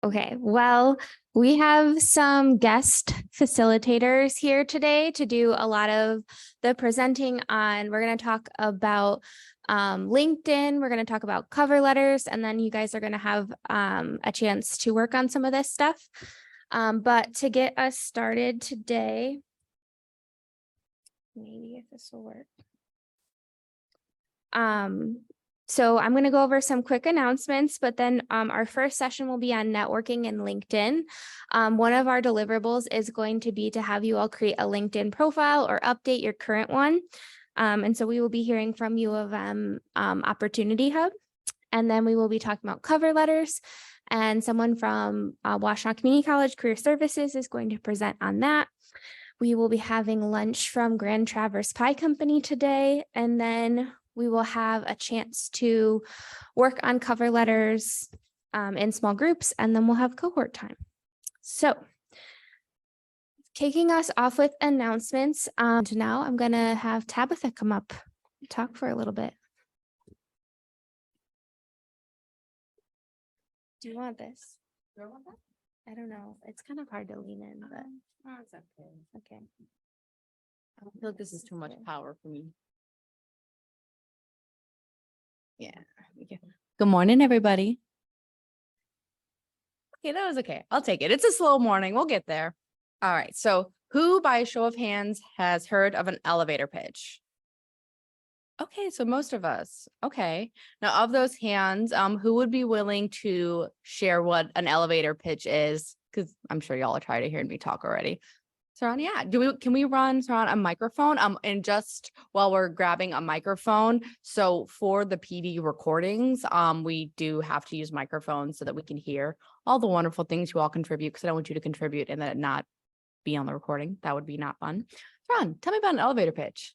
Okay, well, we have some guest facilitators here today to do a lot of the presenting on. We're going to talk about LinkedIn. We're going to talk about cover letters, and then you guys are going to have a chance to work on some of this stuff. But to get us started today, maybe if this will work. So I'm going to go over some quick announcements, but then our first session will be on networking and LinkedIn. One of our deliverables is going to be to have you all create a LinkedIn profile or update your current one. And so we will be hearing from U of M Opportunity Hub. And then we will be talking about cover letters. And someone from Washtenaw Community College Career Services is going to present on that. We will be having lunch from Grand Traverse Pie Company today. And then we will have a chance to work on cover letters in small groups, and then we'll have cohort time. So kicking us off with announcements, now I'm going to have Tabitha come up and talk for a little bit. Do you want this? I don't know. It's kind of hard to lean in, but It's okay. okay. I feel like this is too much power for me. Yeah. Good morning, everybody. Okay, that was okay. I'll take it. It's a slow morning. We'll get there. All right. So who, by a show of hands, has heard of an elevator pitch? Okay, so most of us. Okay. Now, of those hands, who would be willing to share what an elevator pitch is? Because I'm sure y'all are tired of hearing me talk already. Saran, yeah. Can we run Saran a microphone? And just while we're grabbing a microphone, so for the PD recordings, we do have to use microphones so that we can hear all the wonderful things you all contribute, because I don't want you to contribute and then it not be on the recording. That would be not fun. Saran, tell me about an elevator pitch.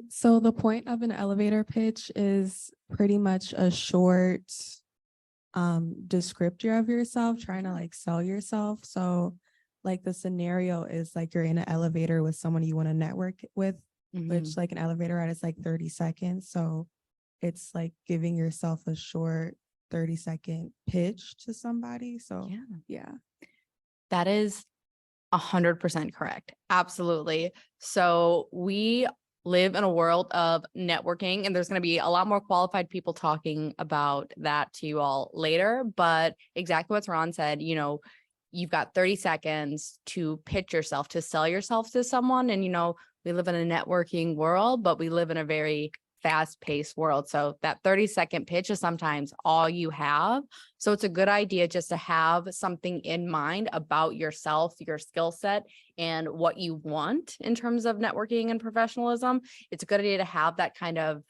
So the point of an elevator pitch is pretty much a short descriptor of yourself, trying to like sell yourself. So like the scenario is like you're in an elevator with someone you want to network with, which like an elevator ride is like 30 seconds. So it's like giving yourself a short 30-second pitch to somebody. So yeah. That is 100% correct. Absolutely. So we live in a world of networking, and there's going to be a lot more qualified people talking about that to you all later. But exactly what Saran said, you've got 30 seconds to pitch yourself, to sell yourself to someone. And, we live in a networking world, but we live in a very fast-paced world. So that 30-second pitch is sometimes all you have. So it's a good idea just to have something in mind about yourself, your skill set, and what you want in terms of networking and professionalism. It's a good idea to have that kind of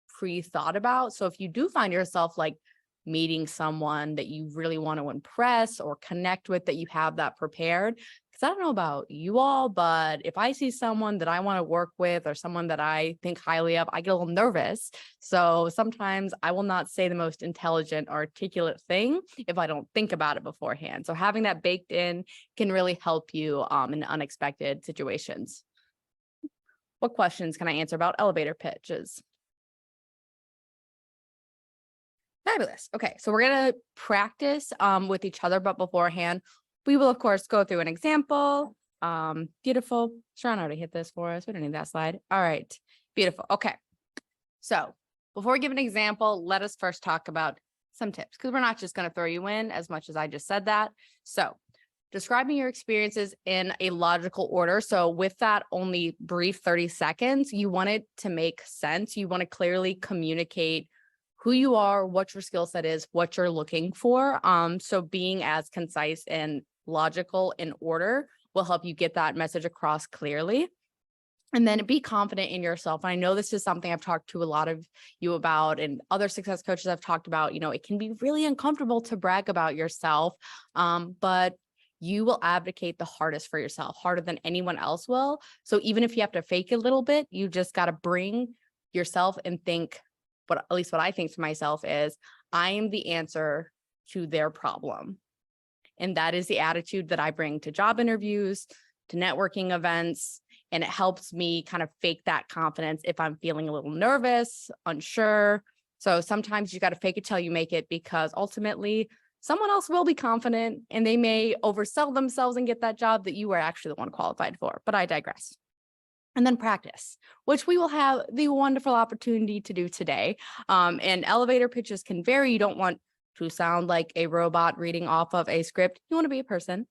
pre-thought about. So if you do find yourself like meeting someone that you really want to impress or connect with, that you have that prepared. Because I don't know about you all, but if I see someone that I want to work with or someone that I think highly of, I get a little nervous. So sometimes I will not say the most intelligent or articulate thing if I don't think about it beforehand. So having that baked in can really help you in unexpected situations. What questions can I answer about elevator pitches? Fabulous. Okay, so we're going to practice with each other, but beforehand, we will, of course, go through an example. Beautiful. Sharon already hit this for us. We don't need that slide. All right, beautiful. Okay, so before we give an example, let us first talk about some tips, because we're not just going to throw you in as much as I just said that. So describing your experiences in a logical order. So with that only brief 30 seconds, you want it to make sense. You want to clearly communicate who you are, what your skill set is, what you're looking for. So being as concise and logical in order will help you get that message across clearly. And then be confident in yourself. And I know this is something I've talked to a lot of you about, and other success coaches I've talked about. It can be really uncomfortable to brag about yourself, but you will advocate the hardest for yourself, harder than anyone else will. So even if you have to fake a little bit, you just got to bring yourself and think, but at least what I think to myself is, I am the answer to their problem. And that is the attitude that I bring to job interviews, to networking events, and it helps me kind of fake that confidence if I'm feeling a little nervous, unsure. So sometimes you got to fake it till you make it, because ultimately someone else will be confident and they may oversell themselves and get that job that you are actually the one qualified for. But I digress. And then practice, which we will have the wonderful opportunity to do today. And elevator pitches can vary. You don't want to sound like a robot reading off of a script. You want to be a person.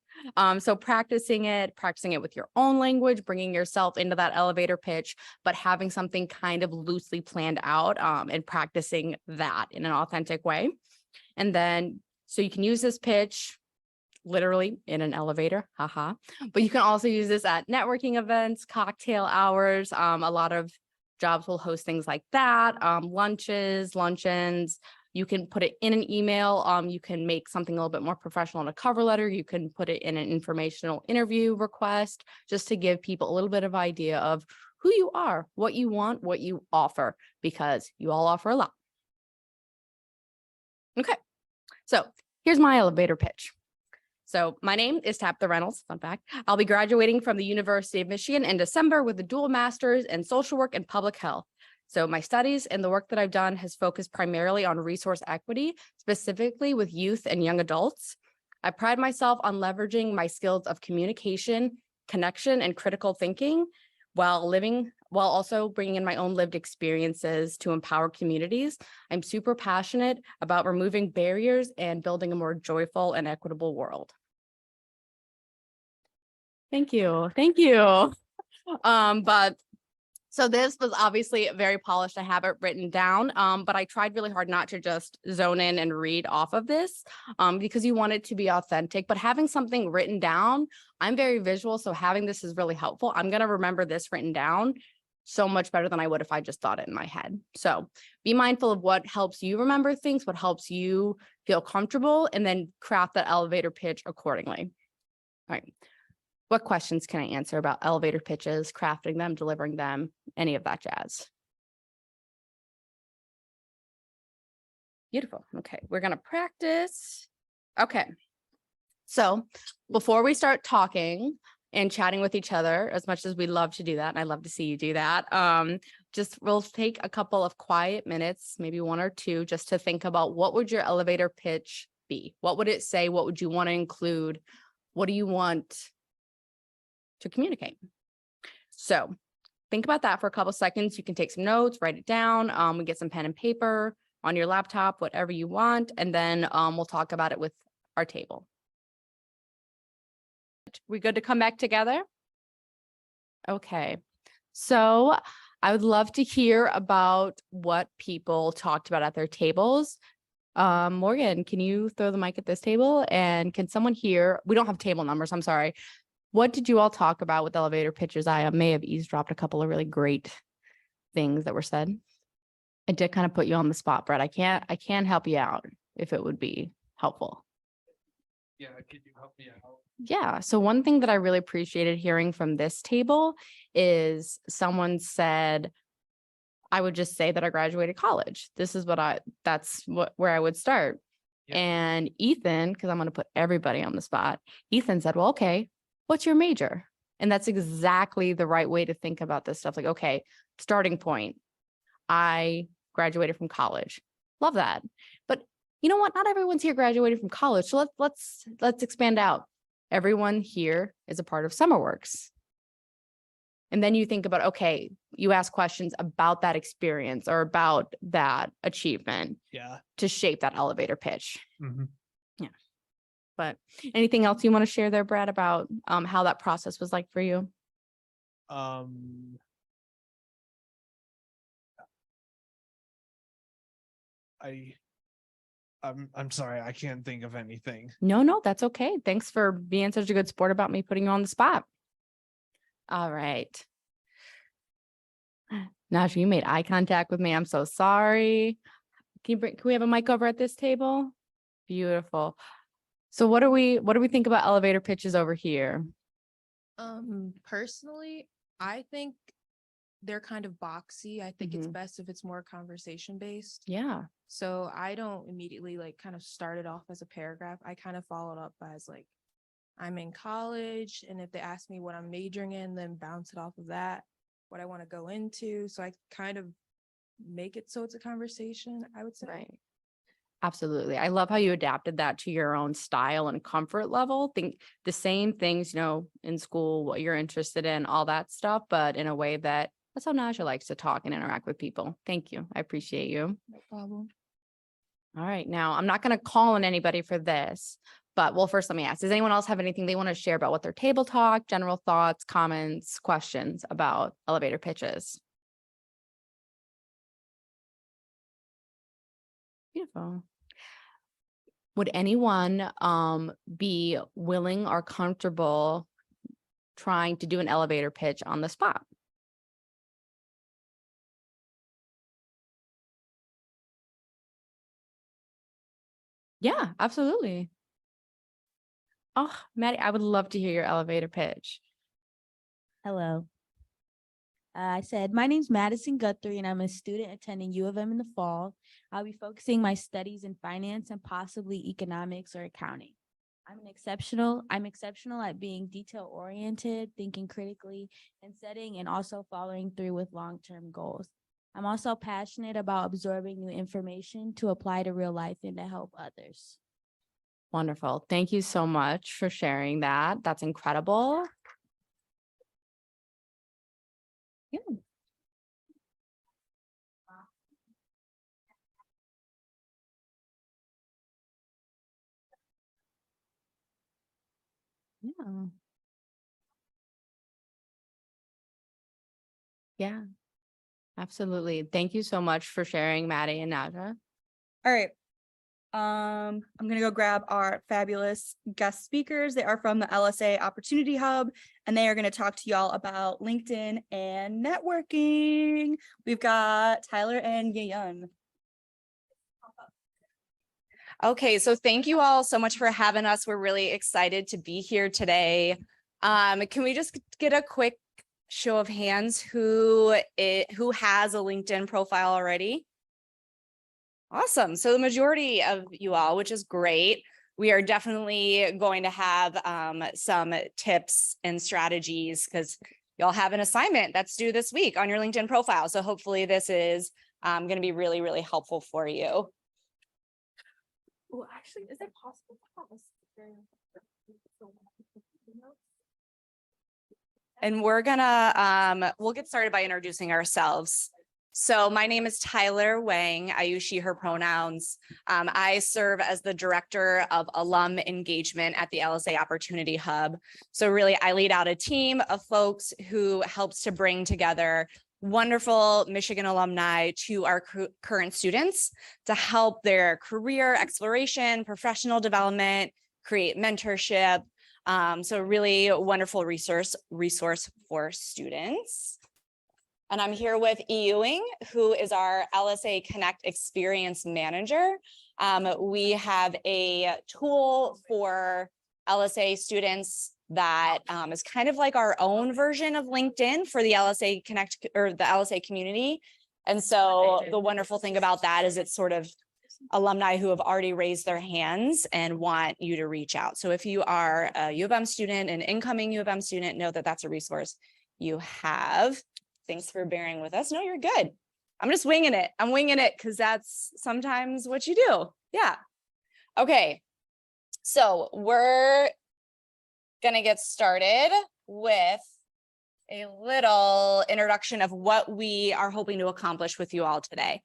So practicing it with your own language, bringing yourself into that elevator pitch, but having something kind of loosely planned out and practicing that in an authentic way. And then, so you can use this pitch literally in an elevator, haha. But you can also use this at networking events, cocktail hours. A lot of jobs will host things like that, lunches, luncheons. You can put it in an email. You can make something a little bit more professional in a cover letter. You can put it in an informational interview request, just to give people a little bit of idea of who you are, what you want, what you offer, because you all offer a lot. Okay, so here's my elevator pitch. So my name is Tabitha Reynolds, fun fact. I'll be graduating from the University of Michigan in December with a dual master's in social work and public health. So my studies and the work that I've done has focused primarily on resource equity, specifically with youth and young adults. I pride myself on leveraging my skills of communication, connection, and critical thinking while also bringing in my own lived experiences to empower communities. I'm super passionate about removing barriers and building a more joyful and equitable world. Thank you. Thank you. So this was obviously very polished. I have it written down, but I tried really hard not to just zone in and read off of this because you want it to be authentic. But having something written down, I'm very visual, so having this is really helpful. I'm going to remember this written down so much better than I would if I just thought it in my head. So be mindful of what helps you remember things, what helps you feel comfortable, and then craft that elevator pitch accordingly. All right. What questions can I answer about elevator pitches, crafting them, delivering them, any of that jazz? Beautiful. Okay, we're going to practice. Okay. So before we start talking and chatting with each other, as much as we love to do that, and I love to see you do that, we'll take a couple of quiet minutes, maybe one or two, just to think about what would your elevator pitch be? What would it say? What would you want to include? What do you want to communicate? So think about that for a couple seconds. You can take some notes, write it down. We get some pen and paper on your laptop, whatever you want. And then we'll talk about it with our table. We good to come back together? Okay. So I would love to hear about what people talked about at their tables. Morgan, can you throw the mic at this table? And can someone here, we don't have table numbers, I'm sorry. What did you all talk about with elevator pitches? I may have eavesdropped a couple of really great things that were said. I did kind of put you on the spot, Brett. I can't help you out if it would be helpful. Yeah, could you help me out? Yeah. So one thing that I really appreciated hearing from this table is someone said, I would just say that I graduated college. This is where I would start. Yeah. And Ethan, because I'm going to put everybody on the spot, Ethan said, well, okay, what's your major? And that's exactly the right way to think about this stuff. Like, okay, starting point. I graduated from college. Love that. But you know what? Not everyone's here graduated from college. So let's expand out. Everyone here is a part of SummerWorks. And then you think about, okay, you ask questions about that experience or about that achievement. Yeah. To shape that elevator pitch. Mm-hmm. Yeah. But anything else you want to share there, Brad, about how that process was like for you? I'm sorry, I can't think of anything. No, that's okay. Thanks for being such a good sport about me putting you on the spot. All right. Nash, you made eye contact with me. I'm so sorry. Can we have a mic over at this table? Beautiful. So what do we think about elevator pitches over here? Personally, I think they're kind of boxy. I think it's best if it's more conversation based. Yeah. So I don't immediately kind of start it off as a paragraph. I kind of followed up as I'm in college, and if they ask me what I'm majoring in, then bounce it off of that, what I want to go into. So I kind of make it so it's a conversation, I would say. Right. Absolutely. I love how you adapted that to your own style and comfort level. Think the same things, in school, what you're interested in, all that stuff, but in a way that's how Naja likes to talk and interact with people. Thank you. I appreciate you. No problem. All right. Now, I'm not going to call on anybody for this, but first let me ask, does anyone else have anything they want to share about what their table talk, general thoughts, comments, questions about elevator pitches? Beautiful. Would anyone be willing or comfortable trying to do an elevator pitch on the spot? Yeah, absolutely. Oh, Maddie, I would love to hear your elevator pitch. Hello. I said, my name's Madison Guthrie, and I'm a student attending U of M in the fall. I'll be focusing my studies in finance and possibly economics or accounting. I'm exceptional at being detail-oriented, thinking critically, and setting and also following through with long-term goals. I'm also passionate about absorbing new information to apply to real life and to help others. Wonderful. Thank you so much for sharing that. That's incredible. Yeah. Yeah. Yeah, absolutely. Thank you so much for sharing, Maddie and Naja. All right. I'm gonna go grab our fabulous guest speakers. They are from the LSA Opportunity Hub, and they are gonna talk to y'all about LinkedIn and networking. We've got Tyler and Yayun. Okay, so thank you all so much for having us. We're really excited to be here today. Can we just get a quick show of hands who has a LinkedIn profile already? Awesome. So the majority of you all, which is great. We are definitely going to have some tips and strategies because y'all have an assignment that's due this week on your LinkedIn profile. So hopefully this is going to be really, really helpful for you. Well, actually, is it possible to have a And we'll get started by introducing ourselves. So my name is Tyler Wang. I use she, her pronouns. I serve as the Director of Alum Engagement at the LSA Opportunity Hub. So really, I lead out a team of folks who helps to bring together wonderful Michigan alumni to our current students to help their career exploration, professional development, create mentorship. So really wonderful resource for students. And I'm here with E. Ewing, who is our LSA Connect Experience Manager. We have a tool for LSA students that is kind of like our own version of LinkedIn for the LSA Connect or the LSA community. And so the wonderful thing about that is it's sort of alumni who have already raised their hands and want you to reach out. So if you are a U of M student, an incoming U of M student, know that that's a resource you have. Thanks for bearing with us. No, you're good. I'm just winging it. I'm winging it because that's sometimes what you do. Yeah. Okay. So we're going to get started with a little introduction of what we are hoping to accomplish with you all today.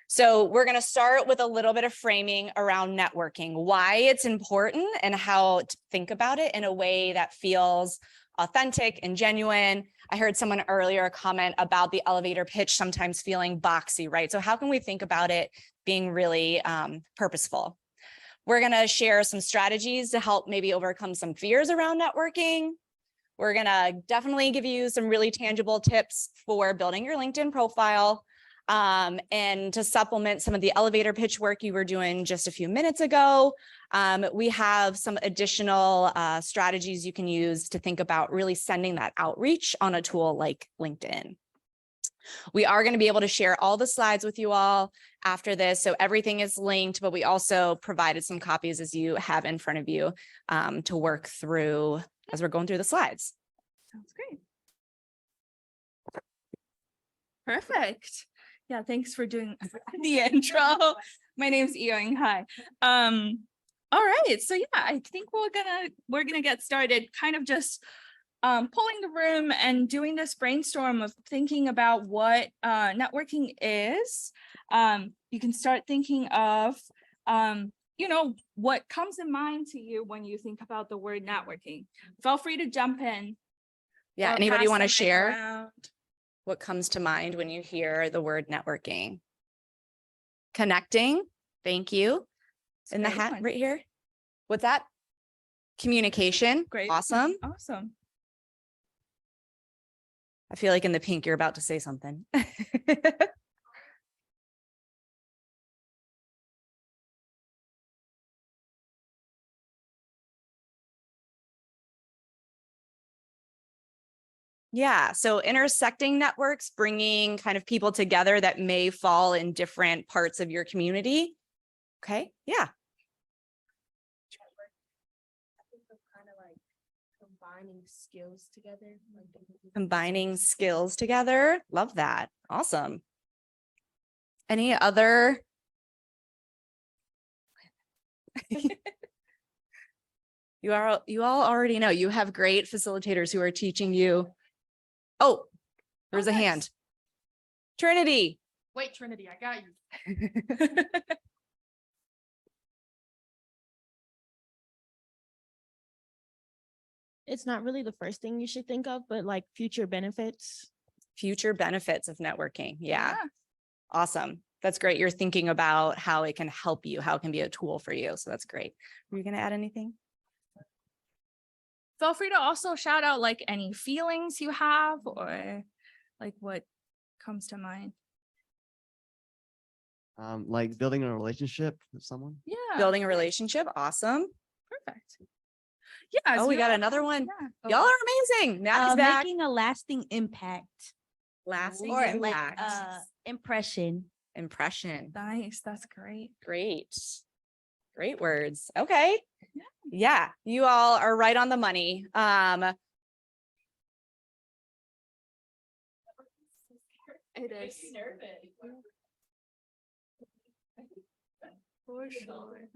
So we're going to start with a little bit of framing around networking, why it's important and how to think about it in a way that feels authentic and genuine. I heard someone earlier comment about the elevator pitch sometimes feeling boxy, right? So how can we think about it being really purposeful? We're going to share some strategies to help maybe overcome some fears around networking. We're going to definitely give you some really tangible tips for building your LinkedIn profile. And to supplement some of the elevator pitch work you were doing just a few minutes ago, we have some additional strategies you can use to think about really sending that outreach on a tool like LinkedIn. We are going to be able to share all the slides with you all after this, so everything is linked, but we also provided some copies as you have in front of you to work through as we're going through the slides. Sounds great. Perfect. Yeah, thanks for doing the intro. My name's Eoing. Hi. All right. So yeah, I think we're gonna get started kind of just pulling the room and doing this brainstorm of thinking about what networking is. You can start thinking of what comes in mind to you when you think about the word networking. Feel free to jump in. Yeah, or anybody pass want the to mic share around. what comes to mind when you hear the word networking? Connecting, thank you. In the Great hat one. right here. What's that? Communication, Great. awesome. Awesome. I feel like in the pink, you're about to say something. Yeah, so intersecting networks, bringing kind of people together that may fall in different parts of your community. Okay, yeah. Kind of like combining skills together. Combining skills together. Love that. Awesome. Any other? You all already know you have great facilitators who are teaching you. Oh, there's a nice. hand. Trinity. Wait, Trinity, I got you. It's not really the first thing you should think of, but like future benefits. Future benefits of networking. Yeah. Awesome. That's great. You're thinking about how it can help you, how it can be a tool for you. So that's great. Were you going to add anything? Feel free to also shout out like any feelings you have or like what comes to mind. Like building a relationship with someone. Yeah. Building a relationship. Awesome. Perfect. Yeah. Oh, we got another one. Y'all are amazing. Matt's back. Making a lasting impact Lasting or like impact. impression. Impression. Nice. That's great. Great. Great words. Okay. Yeah, you all are right on the money. It is. For sure.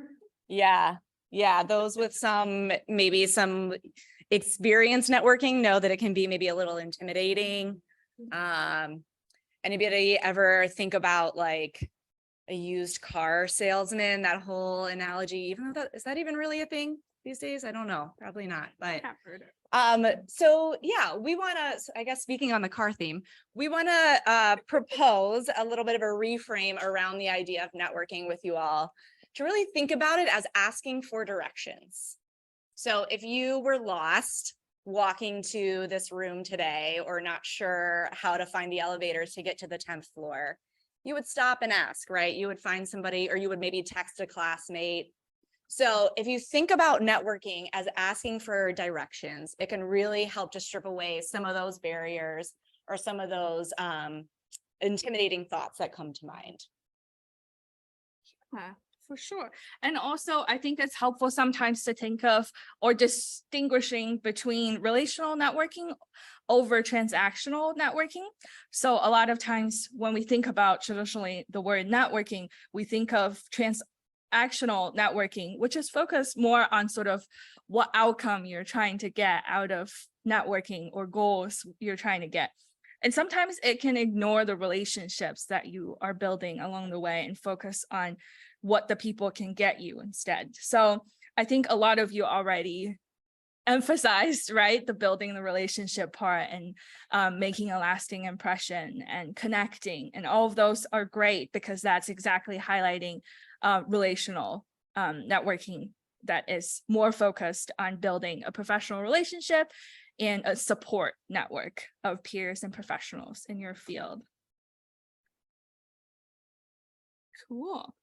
Yeah. Yeah. Those with maybe some experience networking know that it can be maybe a little intimidating. Anybody ever think about like a used car salesman, that whole analogy, even though is that even really a thing these days? I don't know, probably not, but so yeah, we want to, I guess, speaking on the car theme, we want to propose a little bit of a reframe around the idea of networking with you all to really think about it as asking for directions. So if you were lost walking to this room today or not sure how to find the elevators to get to the 10th floor, you would stop and ask, right? You would find somebody, or you would maybe text a classmate. So if you think about networking as asking for directions, it can really help to strip away some of those barriers or some of those intimidating thoughts that come to mind. Yeah, for sure. And also, I think it's helpful sometimes to think of or distinguishing between relational networking over transactional networking. So a lot of times when we think about traditionally the word networking, we think of transactional networking, which is focused more on sort of what outcome you're trying to get out of networking or goals you're trying to get. And sometimes it can ignore the relationships that you are building along the way and focus on what the people can get you instead. So I think a lot of you already emphasized, right, the building the relationship part and making a lasting impression and connecting. And all of those are great because that's exactly highlighting relational networking that is more focused on building a professional relationship and a support network of peers and professionals in your field. Cool.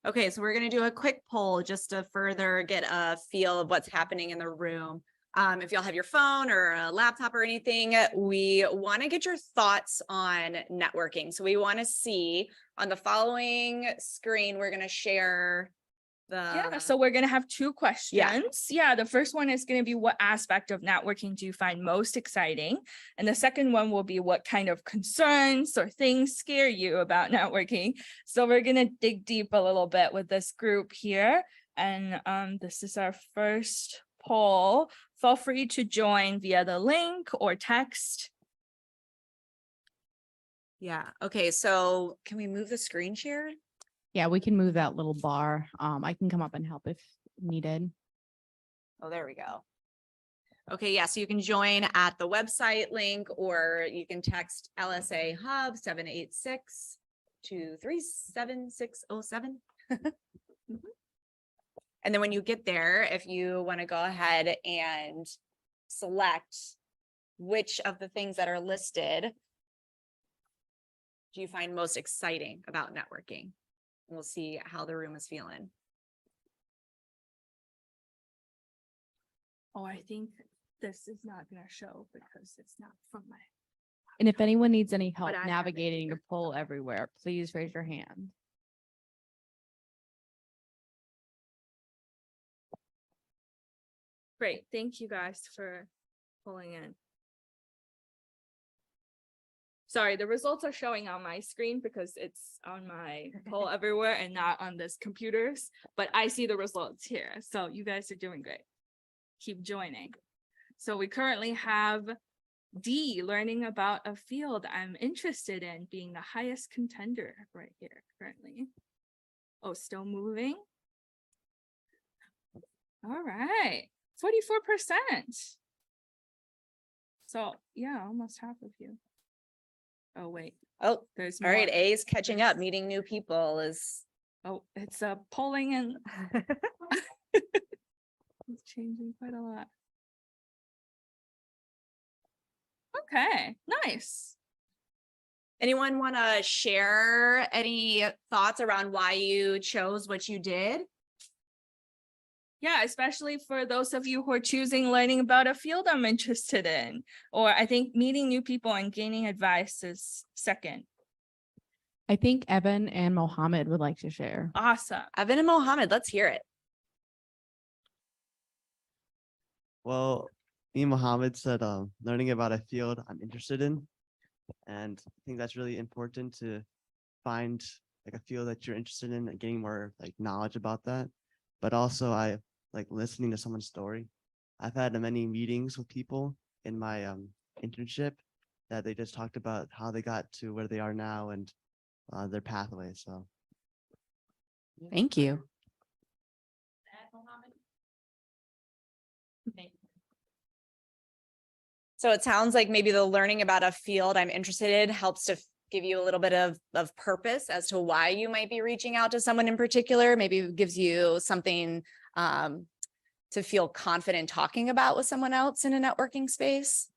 Okay, so we're going to do a quick poll just to further get a feel of what's happening in the room. If y'all have your phone or a laptop or anything, we want to get your thoughts on networking. So we want to see on the following screen, we're going to share Yeah, so we're gonna have two questions. Yeah, the first one is gonna be what aspect of networking do you find most exciting? And the second one will be what kind of concerns or things scare you about networking? So we're gonna dig deep a little bit with this group here. And this is our first poll. Feel free to join via the link or text. Yeah, okay, so can we move the screen share? Yeah, we can move that little bar. I can come up and help if needed. Oh, there we go. Okay, yeah, so you can join at the website link, or you can text LSA Hub 786-237-607. And then when you get there, if you want to go ahead and select which of the things that are listed do you find most exciting about networking? And we'll see how the room is feeling. Oh, I think this is not gonna show because it's not from my. And if anyone needs any help I have it navigating the here. poll everywhere, please raise your hand. Great, thank you guys for pulling in. Sorry, the results are showing on my screen because it's on my poll everywhere and not on this computers, but I see the results here. So you guys are doing great. Keep joining. So we currently have D, learning about a field I'm interested in, being the highest contender right here currently. Oh, still moving. All right, 44%. So yeah, almost half of you. Oh, wait, Oh, there's all right, more. A is catching up. Meeting new people is. Oh, it's polling and it's changing quite a lot. Okay, nice. Anyone want to share any thoughts around why you chose what you did? Yeah, especially for those of you who are choosing learning about a field I'm interested in, or I think meeting new people and gaining advice is second. I think Evan and Mohammed would like to share. Awesome. Evan and Mohammed, let's hear it. Well, me and Mohammed said learning about a field I'm interested in. And I think that's really important to find like a field that you're interested in and getting more like knowledge about that. But also I like listening to someone's story. I've had many meetings with people in my internship that they just talked about how they got to where they are now and their pathway. So Thank you. So it sounds like maybe the learning about a field I'm interested in helps to give you a little bit of purpose as to why you might be reaching out to someone in particular. Maybe it gives you something to feel confident talking about with someone else in a networking space.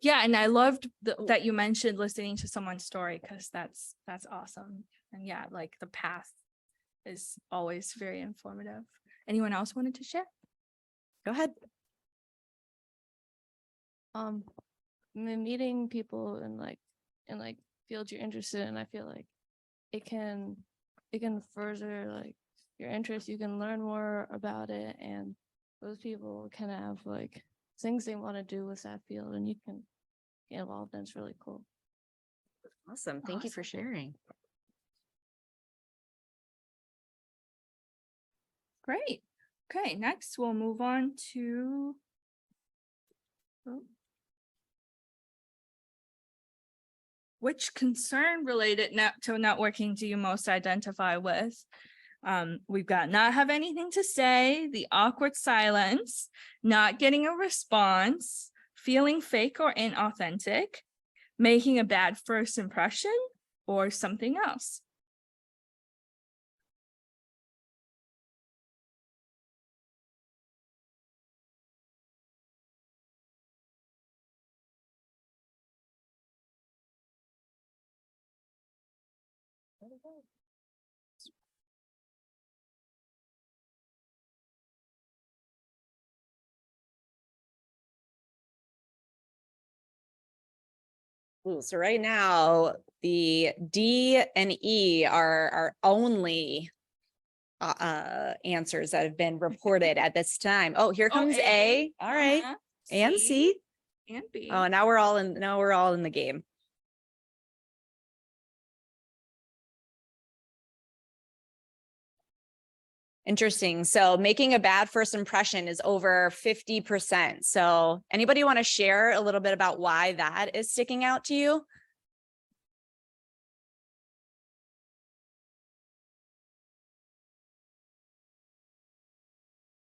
Yeah, and I loved that you mentioned listening to someone's story because that's awesome. And yeah, like the path is always very informative. Anyone else wanted to share? Go ahead. Meeting people in like fields you're interested in, I feel like it can further like your interest. You can learn more about it, and those people can have like things they want to do with that field, and you can get involved, and it's really cool. Awesome. Thank you for sharing. Great. Okay, next we'll move on to which concern related to networking do you most identify with? We've got not have anything to say, the awkward silence, not getting a response, feeling fake or inauthentic, making a bad first impression, or something else. Ooh, so right now, the D and E are only answers that have been reported at this time. Oh, here comes A. All right. Uh-huh. And C. And B. Oh, now we're all in the game. Interesting. So making a bad first impression is over 50%. So anybody want to share a little bit about why that is sticking out to you?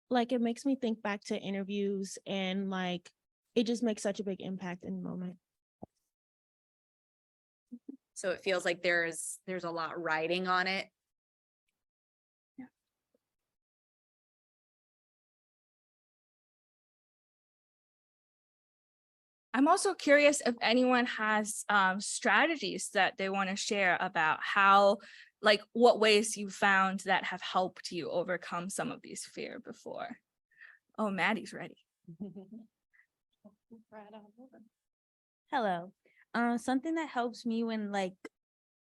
Like it makes me think back to interviews and like it just makes such a big impact in the moment. So it feels like there's a lot riding on it. I'm also curious if anyone has strategies that they want to share about how, like what ways you found that have helped you overcome some of these fear before. Oh, Maddie's ready. Hello. Something that helps me when like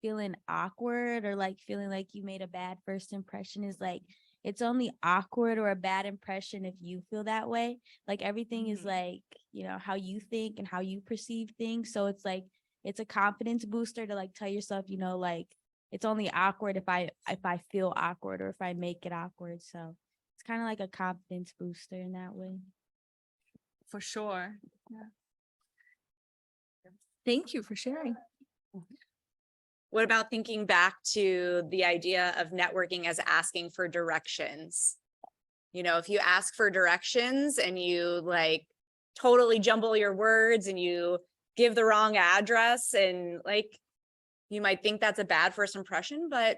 feeling awkward or like feeling like you made a bad first impression is like it's only awkward or a bad impression if you feel that way. Like everything is like, you know, how you think and how you perceive things. So it's like it's a confidence booster to like tell yourself, you know, like it's only awkward if I feel awkward or if I make it awkward. So it's kind of like a confidence booster in that way. For sure. Yeah. Thank you for sharing. What about thinking back to the idea of networking as asking for directions? You know, if you ask for directions and you like totally jumble your words and you give the wrong address and like, you might think that's a bad first impression, but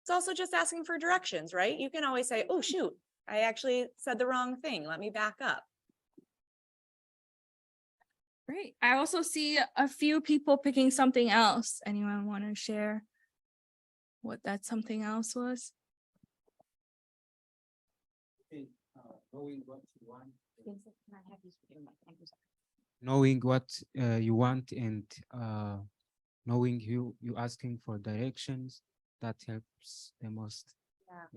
it's also just asking for directions, right? You can always say, oh, shoot, I actually said the wrong thing. Let me back up. Great. I also see a few people picking something else. Anyone want to share what that something else was? Knowing what you want and knowing you asking for directions, that helps the most. Yeah.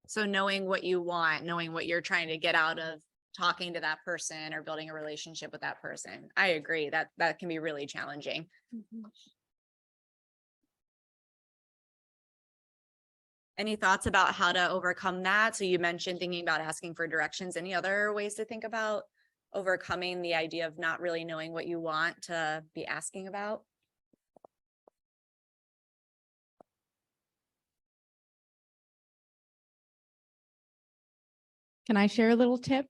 So knowing what you want, knowing what you're trying to get out of talking to that person or building a relationship with that person. I agree that that can be really challenging. Any thoughts about how to overcome that? So you mentioned thinking about asking for directions. Any other ways to think about overcoming the idea of not really knowing what you want to be asking about? Can I share a little tip?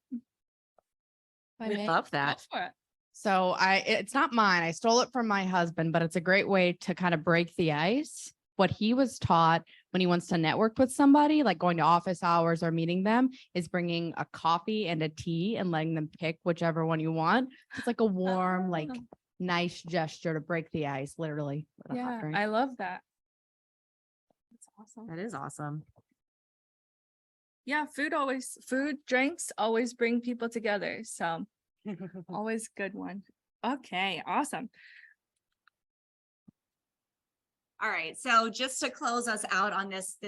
We love that. Go for it. So it's not mine. I stole it from my husband, but it's a great way to kind of break the ice. What he was taught when he wants to network with somebody, like going to office hours or meeting them, is bringing a coffee and a tea and letting them pick whichever one you want. It's like a warm, like nice gesture to break the ice, literally. With a hot Yeah, drink. I love that. That's awesome. That is awesome. Yeah, food, drinks always bring people together. So always good one. Okay, awesome. All right, so just to close us out on this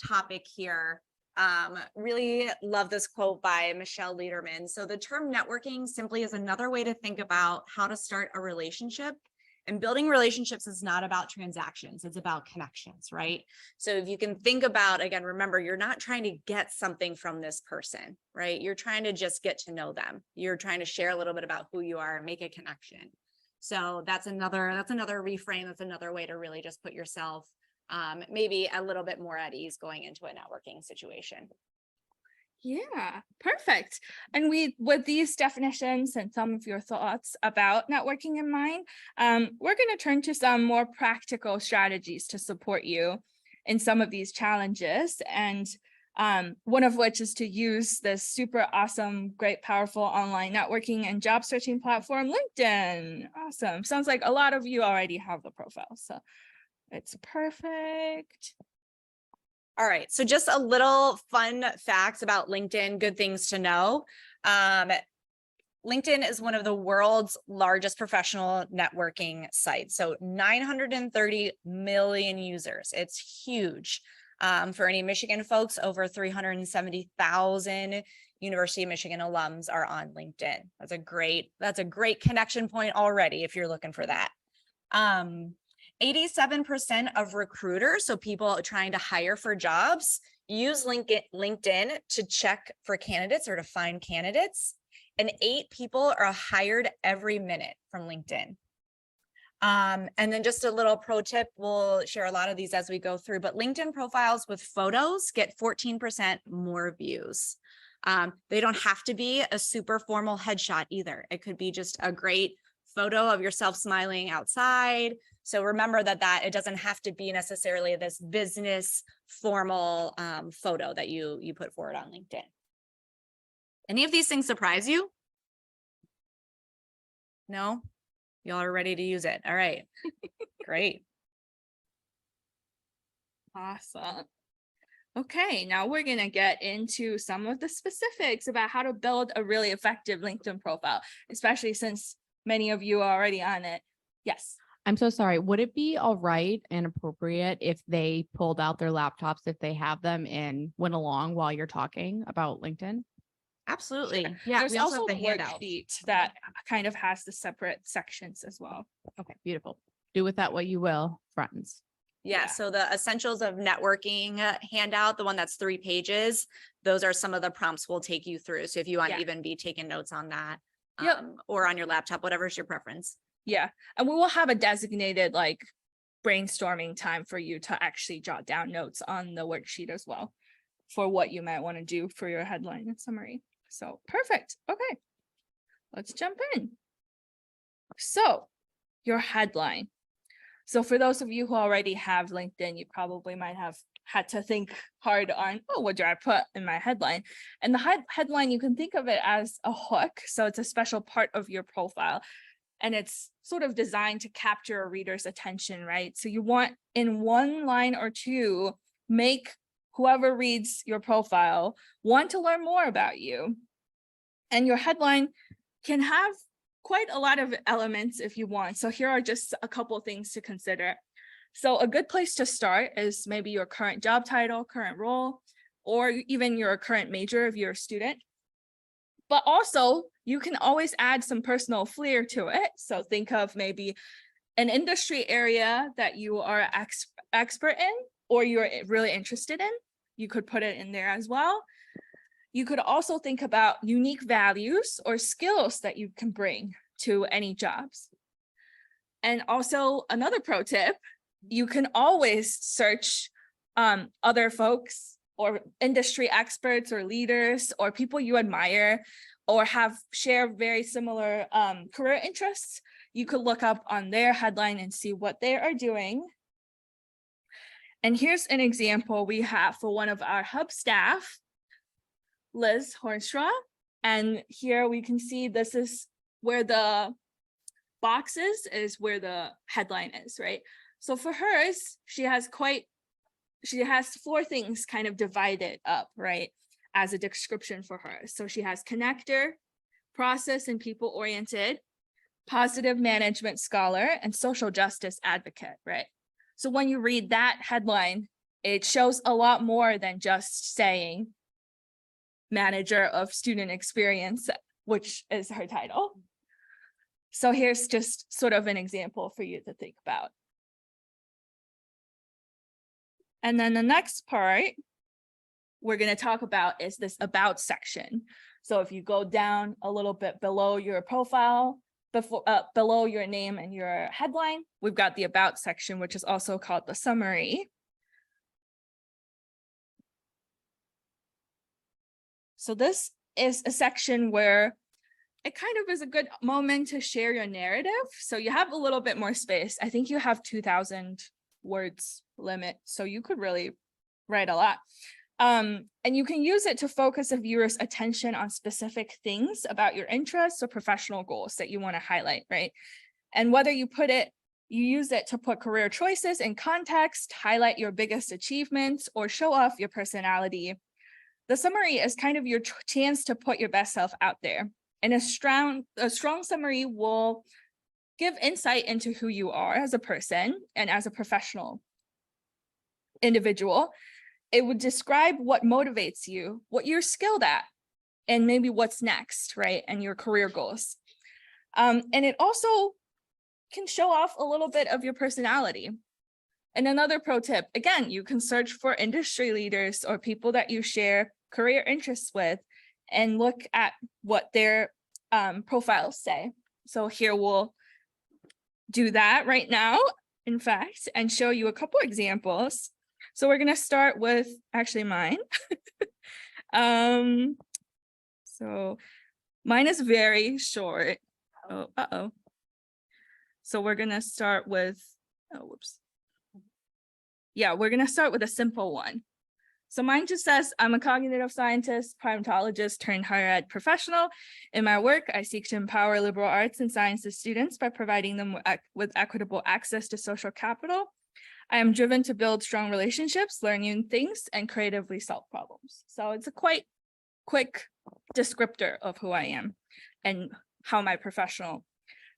topic here, really love this quote by Michelle Lederman. So the term networking simply is another way to think about how to start a relationship. And building relationships is not about transactions, it's about connections, right? So if you can think about, again, remember, you're not trying to get something from this person, right? You're trying to just get to know them. You're trying to share a little bit about who you are and make a connection. So that's another reframe. That's another way to really just put yourself maybe a little bit more at ease going into a networking situation. Yeah, perfect. And with these definitions and some of your thoughts about networking in mind, we're going to turn to some more practical strategies to support you in some of these challenges. And one of which is to use this super awesome, great, powerful online networking and job searching platform, LinkedIn. Awesome. Sounds like a lot of you already have the profile, so it's perfect. All right, so just a little fun facts about LinkedIn, good things to know. LinkedIn is one of the world's largest professional networking sites. So 930 million users. It's huge. For any Michigan folks, over 370,000 University of Michigan alums are on LinkedIn. That's a great connection point already if you're looking for that. 87% of recruiters, so people trying to hire for jobs, use LinkedIn to check for candidates or to find candidates. And 8 people are hired every minute from LinkedIn. And then just a little pro tip, we'll share a lot of these as we go through, but LinkedIn profiles with photos get 14% more views. They don't have to be a super formal headshot either. It could be just a great photo of yourself smiling outside. So remember that it doesn't have to be necessarily this business formal photo that you put forward on LinkedIn. Any of these things surprise you? No? Y'all are ready to use it. All right. Great. Awesome. Okay, now we're going to get into some of the specifics about how to build a really effective LinkedIn profile, especially since many of you are already on it. Yes. I'm so sorry. Would it be all right and appropriate if they pulled out their laptops, if they have them, and went along while you're talking about LinkedIn? Absolutely. Yeah. There's we also also have the the handout. worksheet that kind of has the separate sections as well. Okay, beautiful. Do with that what you will, friends. Yeah, so the essentials of networking handout, the one that's 3 pages, those are some of the prompts we'll take you through. So if you want to even be taking notes on that, or on your laptop, whatever's your preference. Yeah, and we will have a designated like brainstorming time for you to actually jot down notes on the worksheet as well for what you might want to do for your headline and summary. So perfect. Okay, let's jump in. So your headline. So for those of you who already have LinkedIn, you probably might have had to think hard on, oh, what do I put in my headline? And the headline, you can think of it as a hook. So it's a special part of your profile. And it's sort of designed to capture a reader's attention, right? So you want in 1 line or 2, make whoever reads your profile want to learn more about you. And your headline can have quite a lot of elements if you want. So here are just a couple of things to consider. So a good place to start is maybe your current job title, current role, or even your current major if you're a student. But also you can always add some personal flair to it. So think of maybe an industry area that you are expert in, or you're really interested in. You could put it in there as well. You could also think about unique values or skills that you can bring to any jobs. And also another pro tip, you can always search other folks or industry experts or leaders or people you admire or share very similar career interests. You could look up on their headline and see what they are doing. And here's an example we have for one of our hub staff, Liz Hornstra. And here we can see this is where the boxes is where the headline is, right? So for hers, she has 4 things kind of divided up, right? As a description for her. So she has connector, process and people oriented, positive management scholar, and social justice advocate, right? So when you read that headline, it shows a lot more than just saying manager of student experience, which is her title. So here's just sort of an example for you to think about. And then the next part we're going to talk about is this about section. So if you go down a little bit below your profile, below your name and your headline, we've got the about section, which is also called the summary. So this is a section where it kind of is a good moment to share your narrative. So you have a little bit more space. I think you have 2,000 words limit. So you could really write a lot. And you can use it to focus a viewer's attention on specific things about your interests or professional goals that you want to highlight, right? And whether you use it to put career choices in context, highlight your biggest achievements, or show off your personality. The summary is kind of your chance to put your best self out there. And a strong summary will give insight into who you are as a person and as a professional individual. it would describe what motivates you, what you're skilled at, and maybe what's next, right? And your career goals. And it also can show off a little bit of your personality. And another pro tip, again, you can search for industry leaders or people that you share career interests with and look at what their profiles say. So here we'll do that right now, in fact, and show you a couple examples. So we're going to start with actually mine. So mine is very short. Oh, uh-oh. So we're going to start with, oh, whoops. Yeah, we're going to start with a simple one. So mine just says, I'm a cognitive scientist, primatologist turned higher ed professional. In my work, I seek to empower liberal arts and sciences students by providing them with equitable access to social capital. I am driven to build strong relationships, learn new things, and creatively solve problems. So it's a quite quick descriptor of who I am and how my professional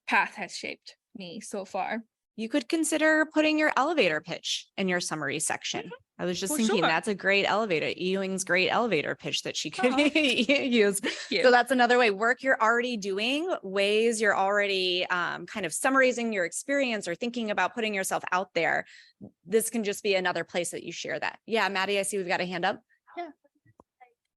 path has shaped me so far. You could consider putting your elevator pitch in your summary section. I was just For thinking sure. that's a great elevator, Ewing's great elevator pitch that she could Aw. use. you. So that's another way, work you're already doing, ways you're already kind of summarizing your experience or thinking about putting yourself out there. This can just be another place that you share that. Yeah, Maddie, I see we've got a hand up. Yeah.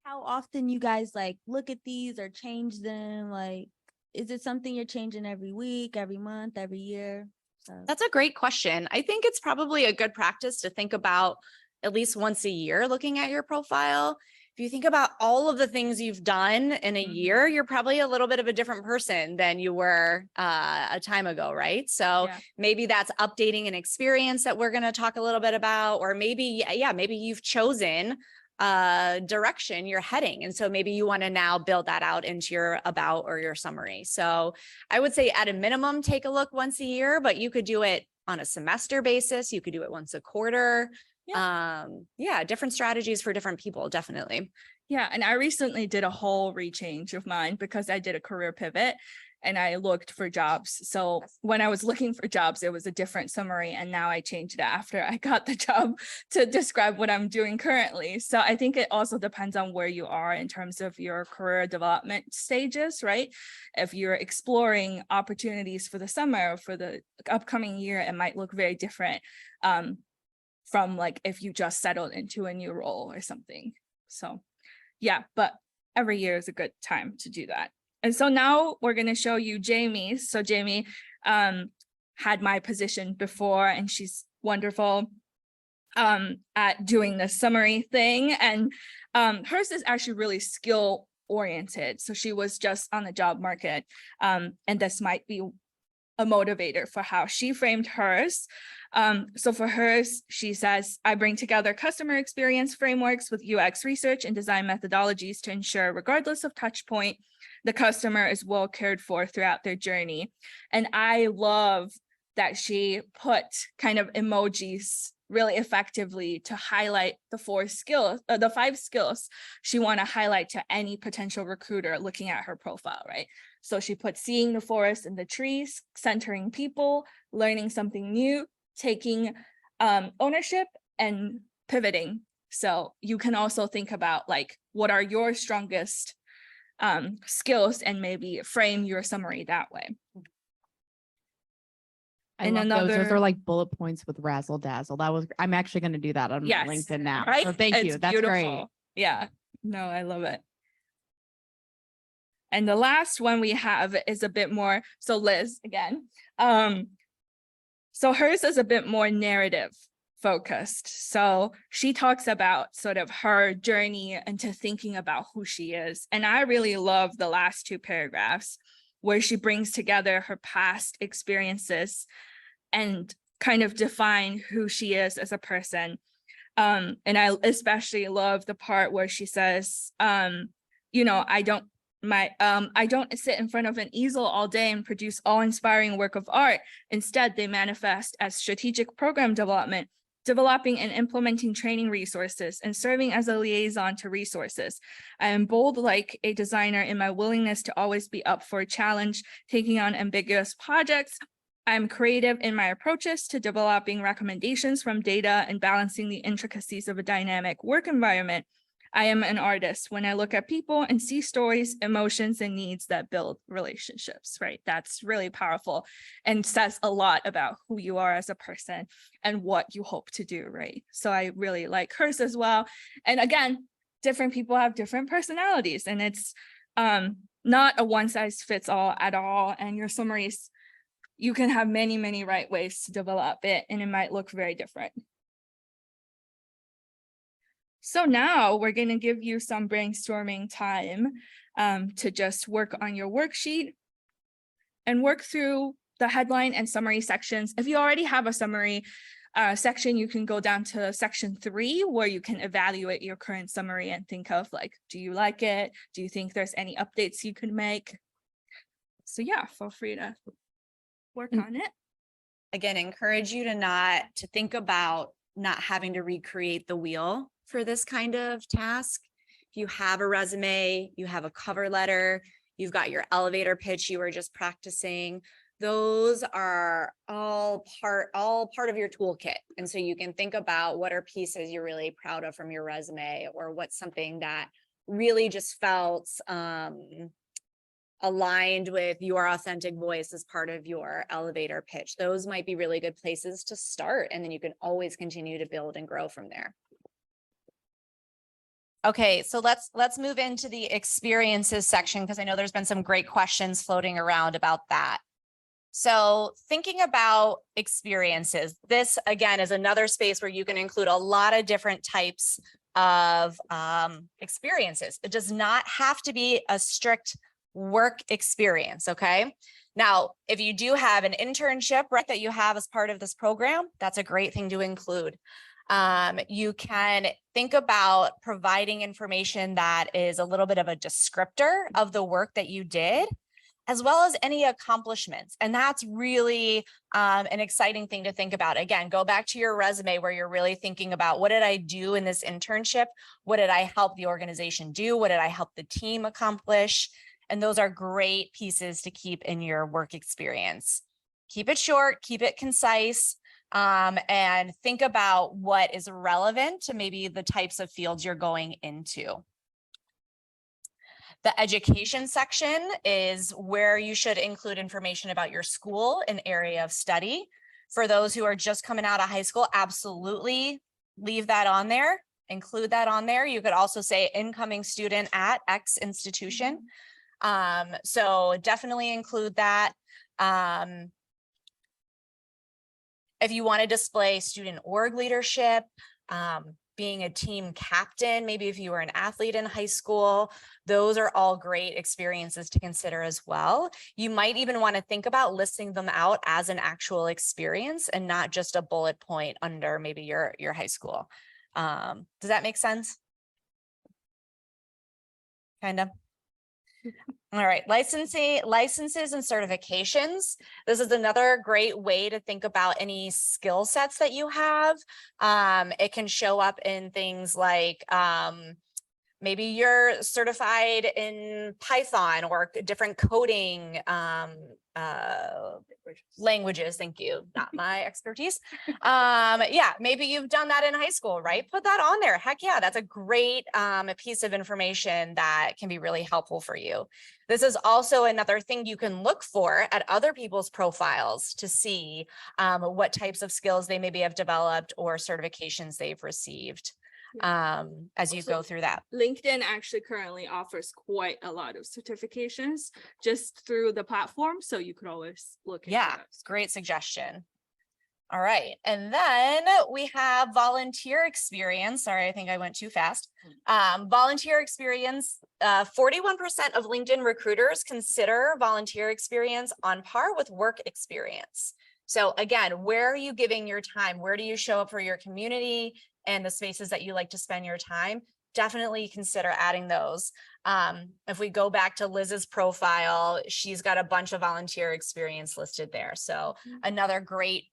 How often you guys like look at these or change them? Like, is it something you're changing every week, every month, every year? So That's a great question. I think it's probably a good practice to think about at least once a year looking at your profile. If you think about all of the things you've done in a year, you're probably a little bit of a different person than you were a time ago, right? So Yeah. maybe that's updating an experience that we're going to talk a little bit about, or maybe, yeah, maybe you've chosen direction you're heading. And so maybe you want to now build that out into your about or your summary. So I would say at a minimum, take a look once a year, but you could do it on a semester basis. You could do it once a quarter. Yeah, different strategies for different people, definitely. Yeah, and I recently did a whole rechange of mine because I did a career pivot and I looked for jobs. So when I was looking for jobs, it was a different summary. And now I changed it after I got the job to describe what I'm doing currently. So I think it also depends on where you are in terms of your career development stages, right? If you're exploring opportunities for the summer, for the upcoming year, it might look very different from like if you just settled into a new role or something. So yeah, but every year is a good time to do that. And so now we're going to show you Jamie. So Jamie had my position before and she's wonderful at doing the summary thing. And hers is actually really skill oriented. So she was just on the job market. And this might be a motivator for how she framed hers. So for hers, she says, I bring together customer experience frameworks with UX research and design methodologies to ensure, regardless of touch point, the customer is well cared for throughout their journey. And I love that she put kind of emojis really effectively to highlight the the 5 skills she want to highlight to any potential recruiter looking at her profile, right? So she put seeing the forest and the trees, centering people, learning something new, taking ownership and pivoting. So you can also think about like, what are your strongest skills and maybe frame your summary that way. I And love those. Those another- are like bullet points with razzle dazzle. I'm actually going to do that on Yes, LinkedIn now. right? So thank you. It's That's great. beautiful. Yeah, no, I love it. And the last one we have is a bit more, so Liz again. So hers is a bit more narrative focused. So she talks about sort of her journey into thinking about who she is. And I really love the last 2 paragraphs where she brings together her past experiences and kind of define who she is as a person. And I especially love the part where she says, you know, I don't sit in front of an easel all day and produce awe-inspiring work of art. Instead, they manifest as strategic program development, developing and implementing training resources, and serving as a liaison to resources. I am bold like a designer in my willingness to always be up for a challenge, taking on ambiguous projects, I'm creative in my approaches to developing recommendations from data and balancing the intricacies of a dynamic work environment. I am an artist when I look at people and see stories, emotions, and needs that build relationships, right? That's really powerful and says a lot about who you are as a person and what you hope to do, right? So I really like hers as well. And again, different people have different personalities, and it's not a one size fits all at all. And your summaries, you can have many, many right ways to develop it, and it might look very different. So now we're going to give you some brainstorming time to just work on your worksheet and work through the headline and summary sections. If you already have a summary section, you can go down to section 3, where you can evaluate your current summary and think of like, do you like it? Do you think there's any updates you could make? So yeah, feel free to work on it. Again, encourage you to think about not having to recreate the wheel for this kind of task. If you have a resume, you have a cover letter, you've got your elevator pitch you were just practicing, those are all part of your toolkit. And so you can think about what are pieces you're really proud of from your resume, or what's something that really just felt aligned with your authentic voice as part of your elevator pitch. Those might be really good places to start, and then you can always continue to build and grow from there. Okay, so let's move into the experiences section, because I know there's been some great questions floating around about that. So thinking about experiences, this again is another space where you can include a lot of different types of experiences. It does not have to be a strict work experience, okay? Now, if you do have an internship, right, that you have as part of this program, that's a great thing to include. You can think about providing information that is a little bit of a descriptor of the work that you did, as well as any accomplishments. And that's really an exciting thing to think about. Again, go back to your resume where you're really thinking about, what did I do in this internship? What did I help the organization do? What did I help the team accomplish? And those are great pieces to keep in your work experience. Keep it short, keep it concise, and think about what is relevant to maybe the types of fields you're going into. The education section is where you should include information about your school and area of study. For those who are just coming out of high school, absolutely leave that on there, include that on there. You could also say incoming student at X institution. So definitely include that. If you want to display student org leadership, being a team captain, maybe if you were an athlete in high school, those are all great experiences to consider as well. You might even want to think about listing them out as an actual experience and not just a bullet point under maybe your high school. Does that make sense? Kind of. All right, licenses and certifications. This is another great way to think about any skill sets that you have. It can show up in things like maybe you're certified in Python or different coding languages. Thank you, not my expertise. Yeah, maybe you've done that in high school, right? Put that on there. Heck yeah, that's a great piece of information that can be really helpful for you. This is also another thing you can look for at other people's profiles to see what types of skills they maybe have developed or certifications they've received as you go through that. LinkedIn actually currently offers quite a lot of certifications just through the platform, so you could always look into that. Great suggestion. All right, and then we have volunteer experience. Sorry, I think I went too fast. Volunteer experience, 41% of LinkedIn recruiters consider volunteer experience on par with work experience. So again, where are you giving your time? Where do you show up for your community and the spaces that you like to spend your time? Definitely consider adding those. If we go back to Liz's profile, she's got a bunch of volunteer experience listed there. So another great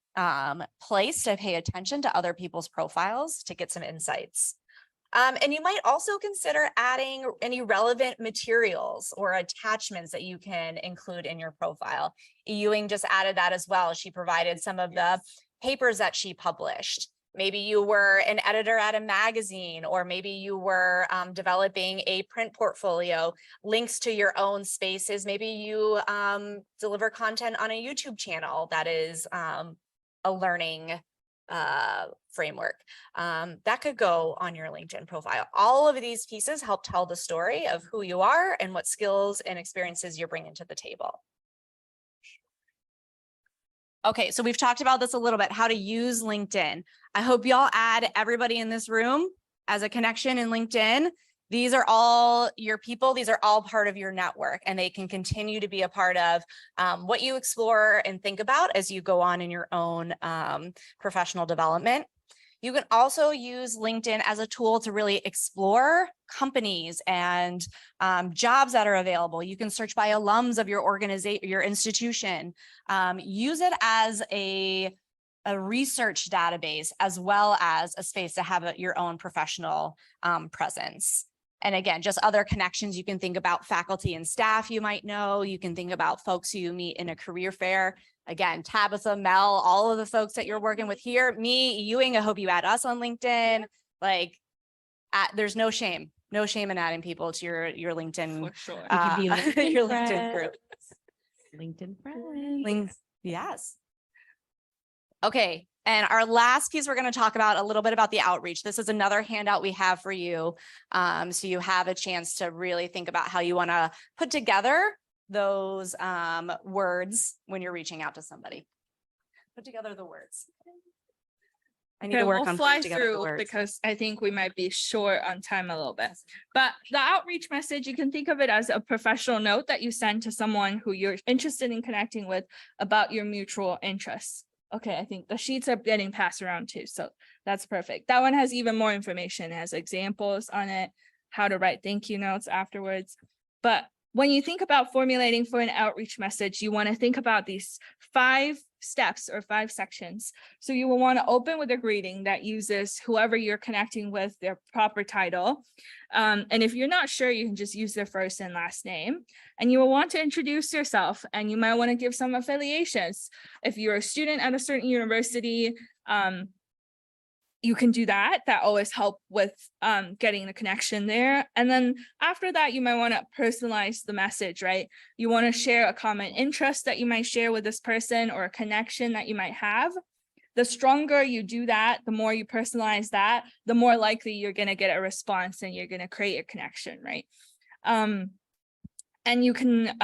place to pay attention to other people's profiles to get some insights. And you might also consider adding any relevant materials or attachments that you can include in your profile. Ewing just added that as well. She provided some of the papers that she published. Maybe you were an editor at a magazine, or maybe you were developing a print portfolio, links to your own spaces. Maybe you deliver content on a YouTube channel that is a learning framework that could go on your LinkedIn profile. All of these pieces help tell the story of who you are and what skills and experiences you're bringing to the table. Okay, so we've talked about this a little bit, how to use LinkedIn. I hope y'all add everybody in this room as a connection in LinkedIn. These are all your people. These are all part of your network, and they can continue to be a part of what you explore and think about as you go on in your own professional development. You can also use LinkedIn as a tool to really explore companies and jobs that are available. You can search by alums of your organization, your institution. Use it as a research database, as well as a space to have your own professional presence. And again, just other connections. You can think about faculty and staff you might know. You can think about folks who you meet in a career fair. Again, Tabitha, Mel, all of the folks that you're working with here, me, Ewing, I hope you add us on LinkedIn. Like, there's no shame in adding people to your LinkedIn, For sure. your LinkedIn group. LinkedIn friends. Links, yes. Okay, and our last piece, we're going to talk about a little bit about the outreach. This is another handout we have for you. So you have a chance to really think about how you want to put together those words when you're reaching out to somebody. Put together the words. I need to work we'll on fly putting together the through words. because I think we might be short on time a little bit. But the outreach message, you can think of it as a professional note that you send to someone who you're interested in connecting with about your mutual interests. Okay, I think the sheets are getting passed around too, so that's perfect. That one has even more information, it has examples on it, how to write thank you notes afterwards. But when you think about formulating for an outreach message, you want to think about these 5 steps or 5 sections. So you will want to open with a greeting that uses whoever you're connecting with, their proper title. And if you're not sure, you can just use their first and last name. And you will want to introduce yourself, and you might want to give some affiliations. If you're a student at a certain university, you can do that. That always help with getting the connection there. And then after that, you might want to personalize the message, right? You want to share a common interest that you might share with this person, or a connection that you might have. The stronger you do that, the more you personalize that, the more likely you're going to get a response and you're going to create a connection, right? And you can,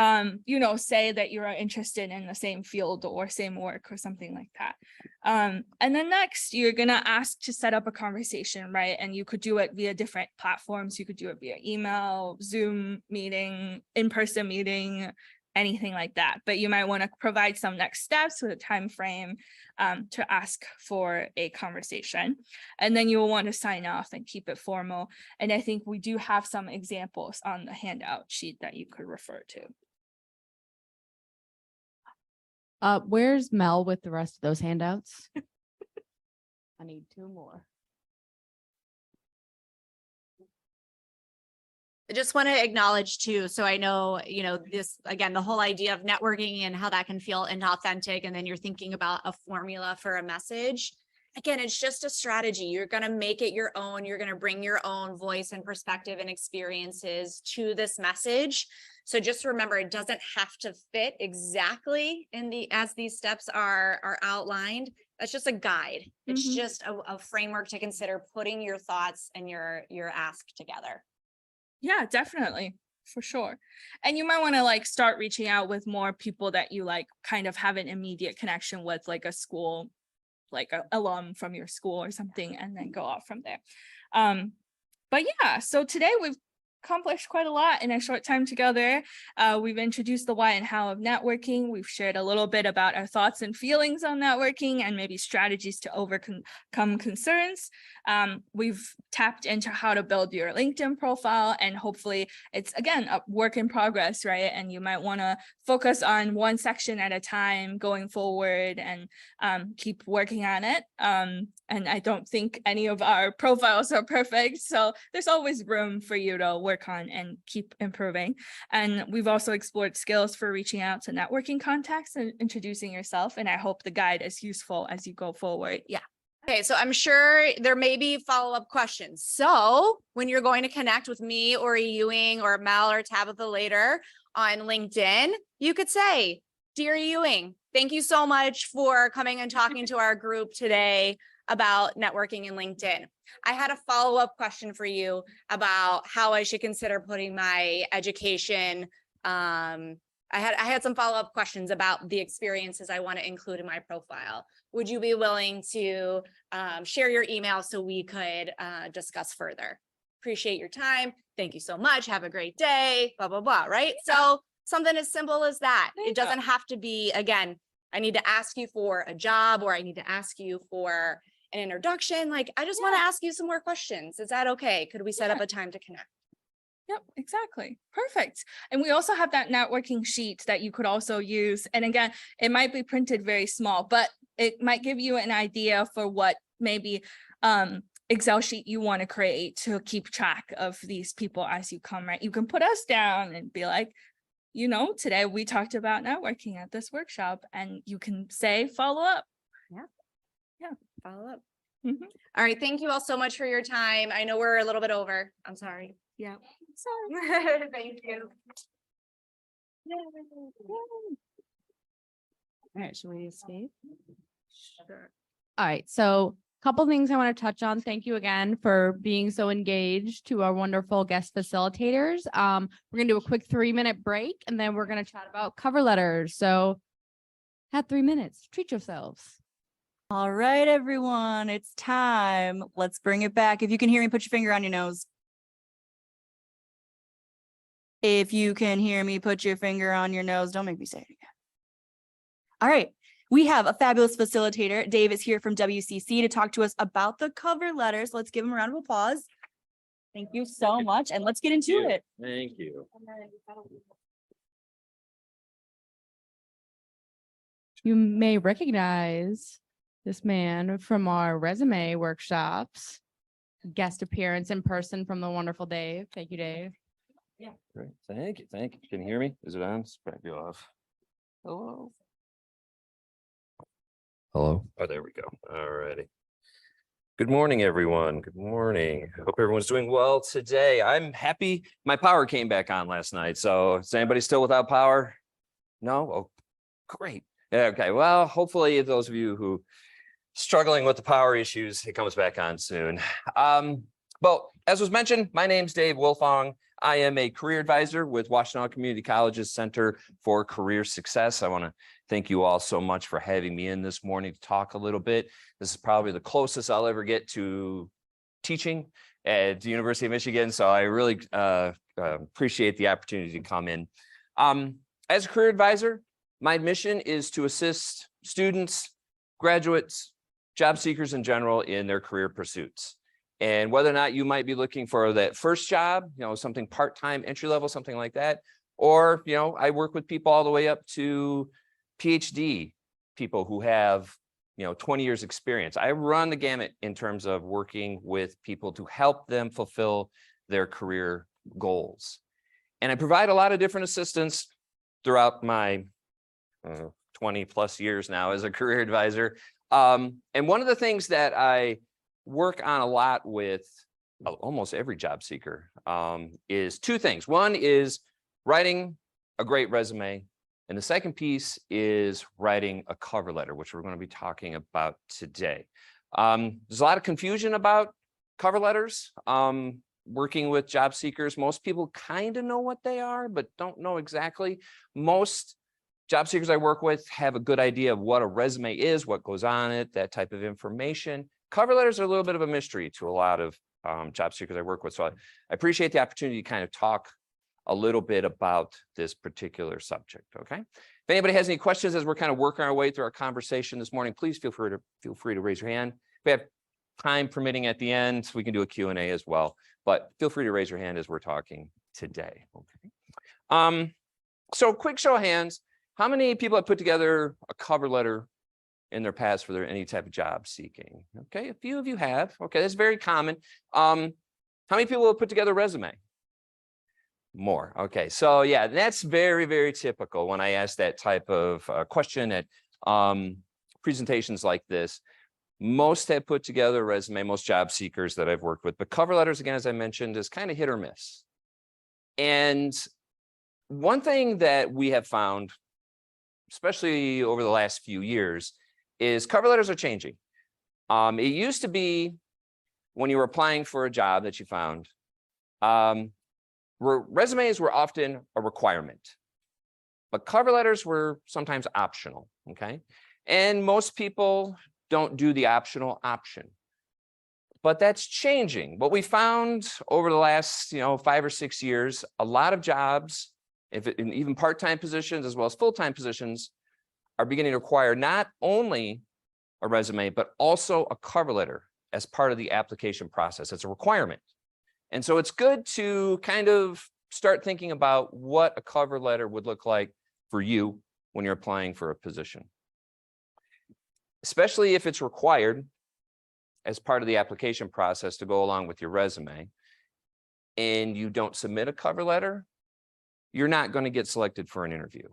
say that you are interested in the same field or same work or something like that. And then next, you're going to ask to set up a conversation, right? And you could do it via different platforms. You could do it via email, Zoom meeting, in-person meeting, anything like that. But you might want to provide some next steps with a time frame to ask for a conversation. And then you will want to sign off and keep it formal. And I think we do have some examples on the handout sheet that you could refer to. Where's Mel with the rest of those handouts? I need 2 more. I just want to acknowledge too, so I know, this, again, the whole idea of networking and how that can feel inauthentic, and then you're thinking about a formula for a message. Again, it's just a strategy. You're going to make it your own. You're going to bring your own voice and perspective and experiences to this message. So just remember, it doesn't have to fit exactly as these steps are outlined. That's just a guide. It's just a framework to consider putting your thoughts and your ask together. Yeah, definitely. For sure. And you might want to start reaching out with more people that you kind of have an immediate connection with, like a school, like an alum from your school or something, and then go off from there. But yeah, so today we've accomplished quite a lot in a short time together. We've introduced the why and how of networking. We've shared a little bit about our thoughts and feelings on networking and maybe strategies to overcome concerns. We've tapped into how to build your LinkedIn profile, and hopefully it's, again, a work in progress, right? And you might want to focus on one section at a time going forward and keep working on it. And I don't think any of our profiles are perfect, so there's always room for you to work on and keep improving. And we've also explored skills for reaching out to networking contacts and introducing yourself. And I hope the guide is useful as you go forward. Yeah. Okay, so I'm sure there may be follow-up questions. So when you're going to connect with me or Ewing or Mel or Tabitha later on LinkedIn, you could say, "Dear Ewing, thank you so much for coming and talking to our group today about networking in LinkedIn. I had a follow-up question for you about how I should consider putting my education. I had some follow-up questions about the experiences I want to include in my profile. Would you be willing to share your email so we could discuss further? Appreciate your time. Thank you so much. Have a great day, blah, blah, blah," right? So something as simple as that. It doesn't have to be, again, I need to ask you for a job or I need to ask you for an introduction. Like, I just want to ask you some more questions. Is that okay? Could we set up a time to connect? Yep, exactly. Perfect. And we also have that networking sheet that you could also use. And again, it might be printed very small, but it might give you an idea for what maybe Excel sheet you want to create to keep track of these people as you come, right? You can put us down and be like, you know, today we talked about networking at this workshop, and you can say follow up. Yeah, follow up. Mhm. All right. Thank you all so much for your time. I know we're a little bit over. I'm sorry. Yeah. Sorry. Thank you. All right, should we escape? Sure. All right, so a couple things I want to touch on. Thank you again for being so engaged to our wonderful guest facilitators. We're gonna do a quick 3-minute break and then we're gonna chat about cover letters. So have 3 minutes, treat yourselves. All right, everyone, it's time. Let's bring it back. If you can hear me, put your finger on your nose. If you can hear me, put your finger on your nose. Don't make me say it again. All right. We have a fabulous facilitator. Dave is here from WCC to talk to us about the cover letters. Let's give him a round of applause. Thank you so much. And let's get into it. Thank you. You may recognize this man from our resume workshops. Guest appearance in person from the wonderful Dave. Thank you, Dave. Great. Thank you. Thank you. Can you hear me? Is it on? It's back you off. Hello. Hello. Oh, there we go. All righty. Good morning, everyone. Good morning. Hope everyone's doing well today. I'm happy my power came back on last night. So is anybody still without power? No? Oh, great. Yeah, okay. Well, hopefully those of you who struggling with the power issues, it comes back on soon. Well, as was mentioned, my name's Dave Wilfong. I am a career advisor with Washtenaw Community College's Center for Career Success. I want to thank you all so much for having me in this morning to talk a little bit. This is probably the closest I'll ever get to teaching at the University of Michigan. So I really appreciate the opportunity to come in. As a career advisor, my mission is to assist students, graduates, job seekers in general in their career pursuits. And whether or not you might be looking for that first job, something part-time, entry level, something like that, or, I work with people all the way up to PhD people who have, 20 years experience. I run the gamut in terms of working with people to help them fulfill their career goals. And I provide a lot of different assistance throughout my 20 plus years now as a career advisor. And one of the things that I work on a lot with almost every job seeker is two things. One is writing a great resume. And the second piece is writing a cover letter, which we're going to be talking about today. There's a lot of confusion about cover letters. Working with job seekers, most people kind of know what they are, but don't know exactly. Most job seekers I work with have a good idea of what a resume is, what goes on it, that type of information. Cover letters are a little bit of a mystery to a lot of job seekers I work with. So I appreciate the opportunity to kind of talk a little bit about this particular subject. Okay. If anybody has any questions as we're kind of working our way through our conversation this morning, please feel free to raise your hand. If we have time permitting at the end, we can do a Q&A as well, but feel free to raise your hand as we're talking today. Okay. So quick show of hands. How many people have put together a cover letter in their past for any type of job seeking? Okay, a few of you have. Okay, that's very common. How many people have put together a resume? More. Okay, so yeah, that's very, very typical when I ask that type of question at presentations like this. Most have put together a resume, most job seekers that I've worked with, but cover letters, again, as I mentioned, is kind of hit or miss. And one thing that we have found, especially over the last few years, is cover letters are changing. It used to be when you were applying for a job that you found, resumes were often a requirement, but cover letters were sometimes optional, okay? And most people don't do the optional option, but that's changing. What we found over the last, 5 or 6 years, a lot of jobs, in even part-time positions as well as full-time positions, are beginning to require not only a resume, but also a cover letter as part of the application process. It's a requirement. And so it's good to kind of start thinking about what a cover letter would look like for you when you're applying for a position, especially if it's required as part of the application process to go along with your resume, and you don't submit a cover letter, you're not going to get selected for an interview.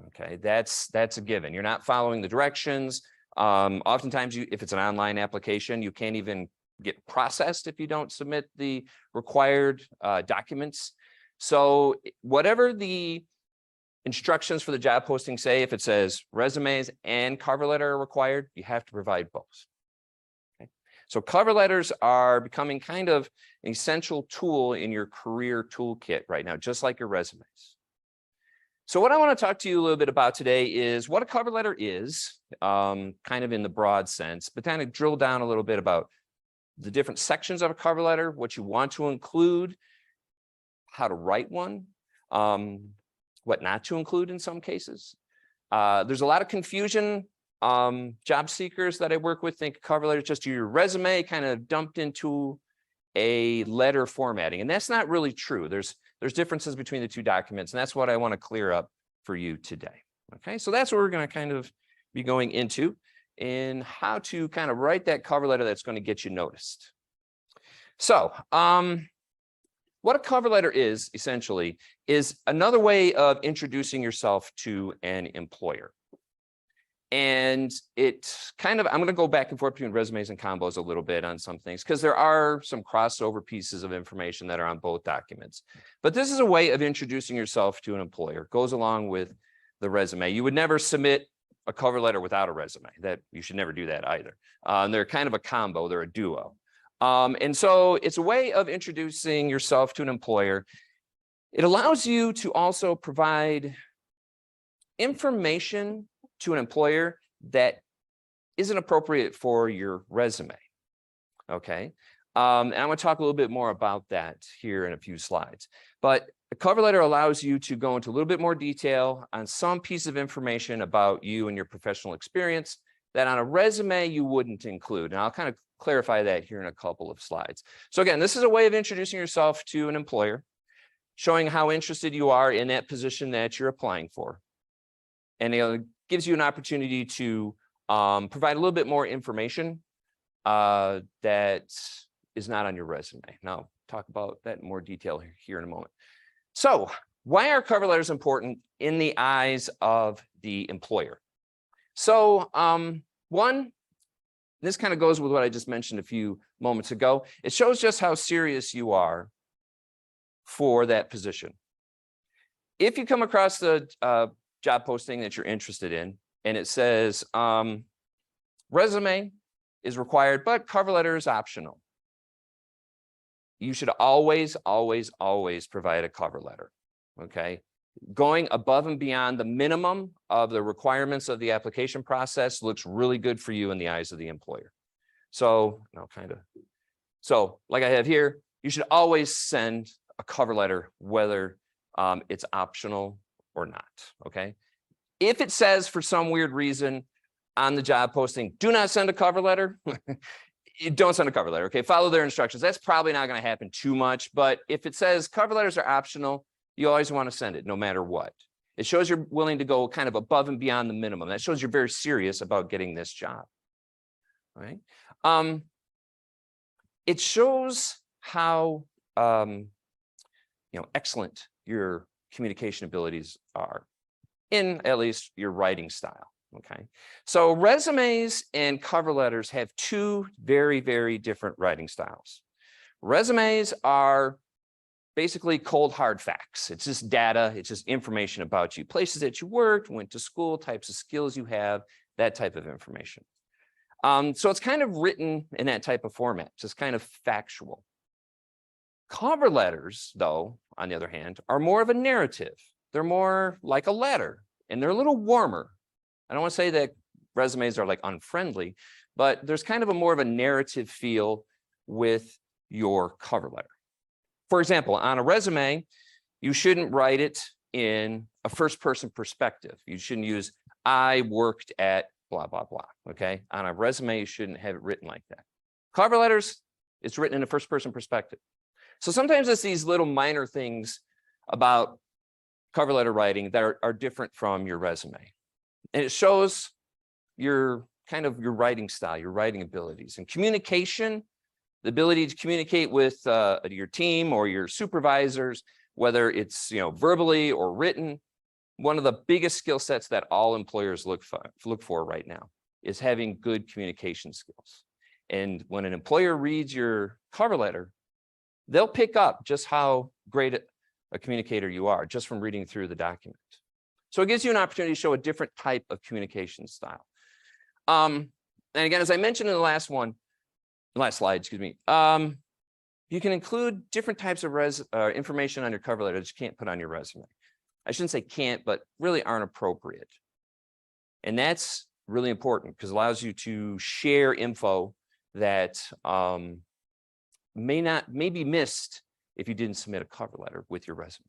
Okay, that's a given. You're not following the directions. Oftentimes, if it's an online application, you can't even get processed if you don't submit the required documents. So whatever the instructions for the job posting say, if it says resumes and cover letter are required, you have to provide both. Okay. So cover letters are becoming kind of an essential tool in your career toolkit right now, just like your resumes. So what I want to talk to you a little bit about today is what a cover letter is, kind of in the broad sense, but kind of drill down a little bit about the different sections of a cover letter, what you want to include, how to write one, what not to include in some cases. There's a lot of confusion. Job seekers that I work with think cover letter is just your resume kind of dumped into a letter formatting, and that's not really true. There's differences between the two documents, and that's what I want to clear up for you today. Okay, so that's what we're going to kind of be going into in how to kind of write that cover letter that's going to get you noticed. So what a cover letter is essentially is another way of introducing yourself to an employer. And it's kind of, I'm going to go back and forth between resumes and combos a little bit on some things, because there are some crossover pieces of information that are on both documents. But this is a way of introducing yourself to an employer. It goes along with the resume. You would never submit a cover letter without a resume. That you should never do that either. They're kind of a combo. They're a duo. And so it's a way of introducing yourself to an employer. It allows you to also provide information to an employer that isn't appropriate for your resume. Okay. And I'm going to talk a little bit more about that here in a few slides. But a cover letter allows you to go into a little bit more detail on some piece of information about you and your professional experience that on a resume you wouldn't include. And I'll kind of clarify that here in a couple of slides. So again, this is a way of introducing yourself to an employer, showing how interested you are in that position that you're applying for. And it gives you an opportunity to provide a little bit more information that is not on your resume. Now, I'll talk about that in more detail here in a moment. So why are cover letters important in the eyes of the employer? So one, this kind of goes with what I just mentioned a few moments ago. It shows just how serious you are for that position. If you come across the job posting that you're interested in, and it says resume is required, but cover letter is optional, you should always, always, always provide a cover letter. Okay. Going above and beyond the minimum of the requirements of the application process looks really good for you in the eyes of the employer. So I'll kind of So like I have here, you should always send a cover letter, whether it's optional or not, okay? If it says for some weird reason on the job posting, do not send a cover letter, you don't send a cover letter, okay? Follow their instructions. That's probably not gonna happen too much, but if it says cover letters are optional, you always wanna send it no matter what. It shows you're willing to go kind of above and beyond the minimum. That shows you're very serious about getting this job, right? It shows how excellent your communication abilities are in at least your writing style. Okay, so resumes and cover letters have two very, very different writing styles. Resumes are basically cold hard facts. It's just data, it's just information about you, places that you worked, went to school, types of skills you have, that type of information. So it's kind of written in that type of format, just kind of factual. Cover letters, though, on the other hand, are more of a narrative. They're more like a letter, and they're a little warmer. I don't want to say that resumes are like unfriendly, but there's kind of a more of a narrative feel with your cover letter. For example, on a resume, you shouldn't write it in a first person perspective. You shouldn't use, I worked at blah, blah, blah, okay? On a resume, you shouldn't have it written like that. Cover letters, it's written in a first person perspective. So sometimes it's these little minor things about cover letter writing that are different from your resume. And it shows your kind of your writing style, your writing abilities, and communication, the ability to communicate with your team or your supervisors, whether it's verbally or written. One of the biggest skill sets that all employers look for right now is having good communication skills. And when an employer reads your cover letter, they'll pick up just how great a communicator you are just from reading through the document. So it gives you an opportunity to show a different type of communication style. And again, as I mentioned in the last slide, excuse me, you can include different types of information on your cover letter that you can't put on your resume. I shouldn't say can't, but really aren't appropriate. And that's really important because it allows you to share info that may be missed if you didn't submit a cover letter with your resume,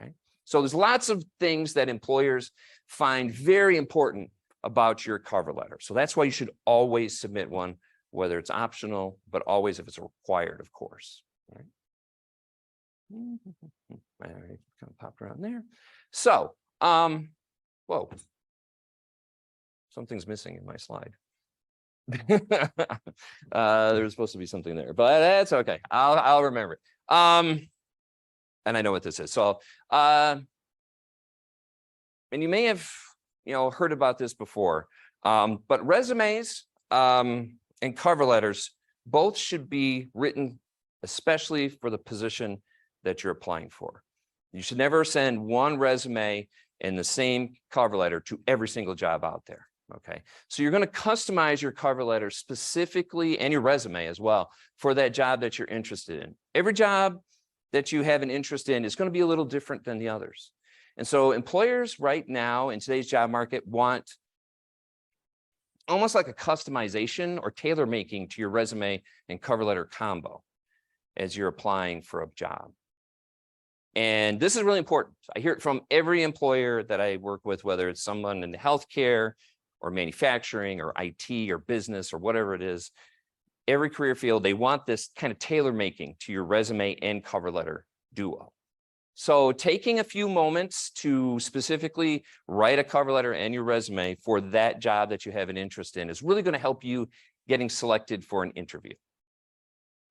okay? So there's lots of things that employers find very important about your cover letter. So that's why you should always submit one, whether it's optional, but always if it's required, of course. All right, kind of popped around there. So, whoa, something's missing in my slide. There's supposed to be something there, but that's okay. I'll remember it. And I know what this is. So, and you may have, heard about this before, but resumes and cover letters both should be written, especially for the position that you're applying for. You should never send one resume and the same cover letter to every single job out there. Okay, so you're going to customize your cover letter specifically, and your resume as well, for that job that you're interested in. Every job that you have an interest in is going to be a little different than the others. And so employers right now in today's job market want almost like a customization or tailor making to your resume and cover letter combo as you're applying for a job. And this is really important. I hear it from every employer that I work with, whether it's someone in healthcare or manufacturing or IT or business or whatever it is. Every career field, they want this kind of tailor making to your resume and cover letter duo. So taking a few moments to specifically write a cover letter and your resume for that job that you have an interest in is really going to help you getting selected for an interview.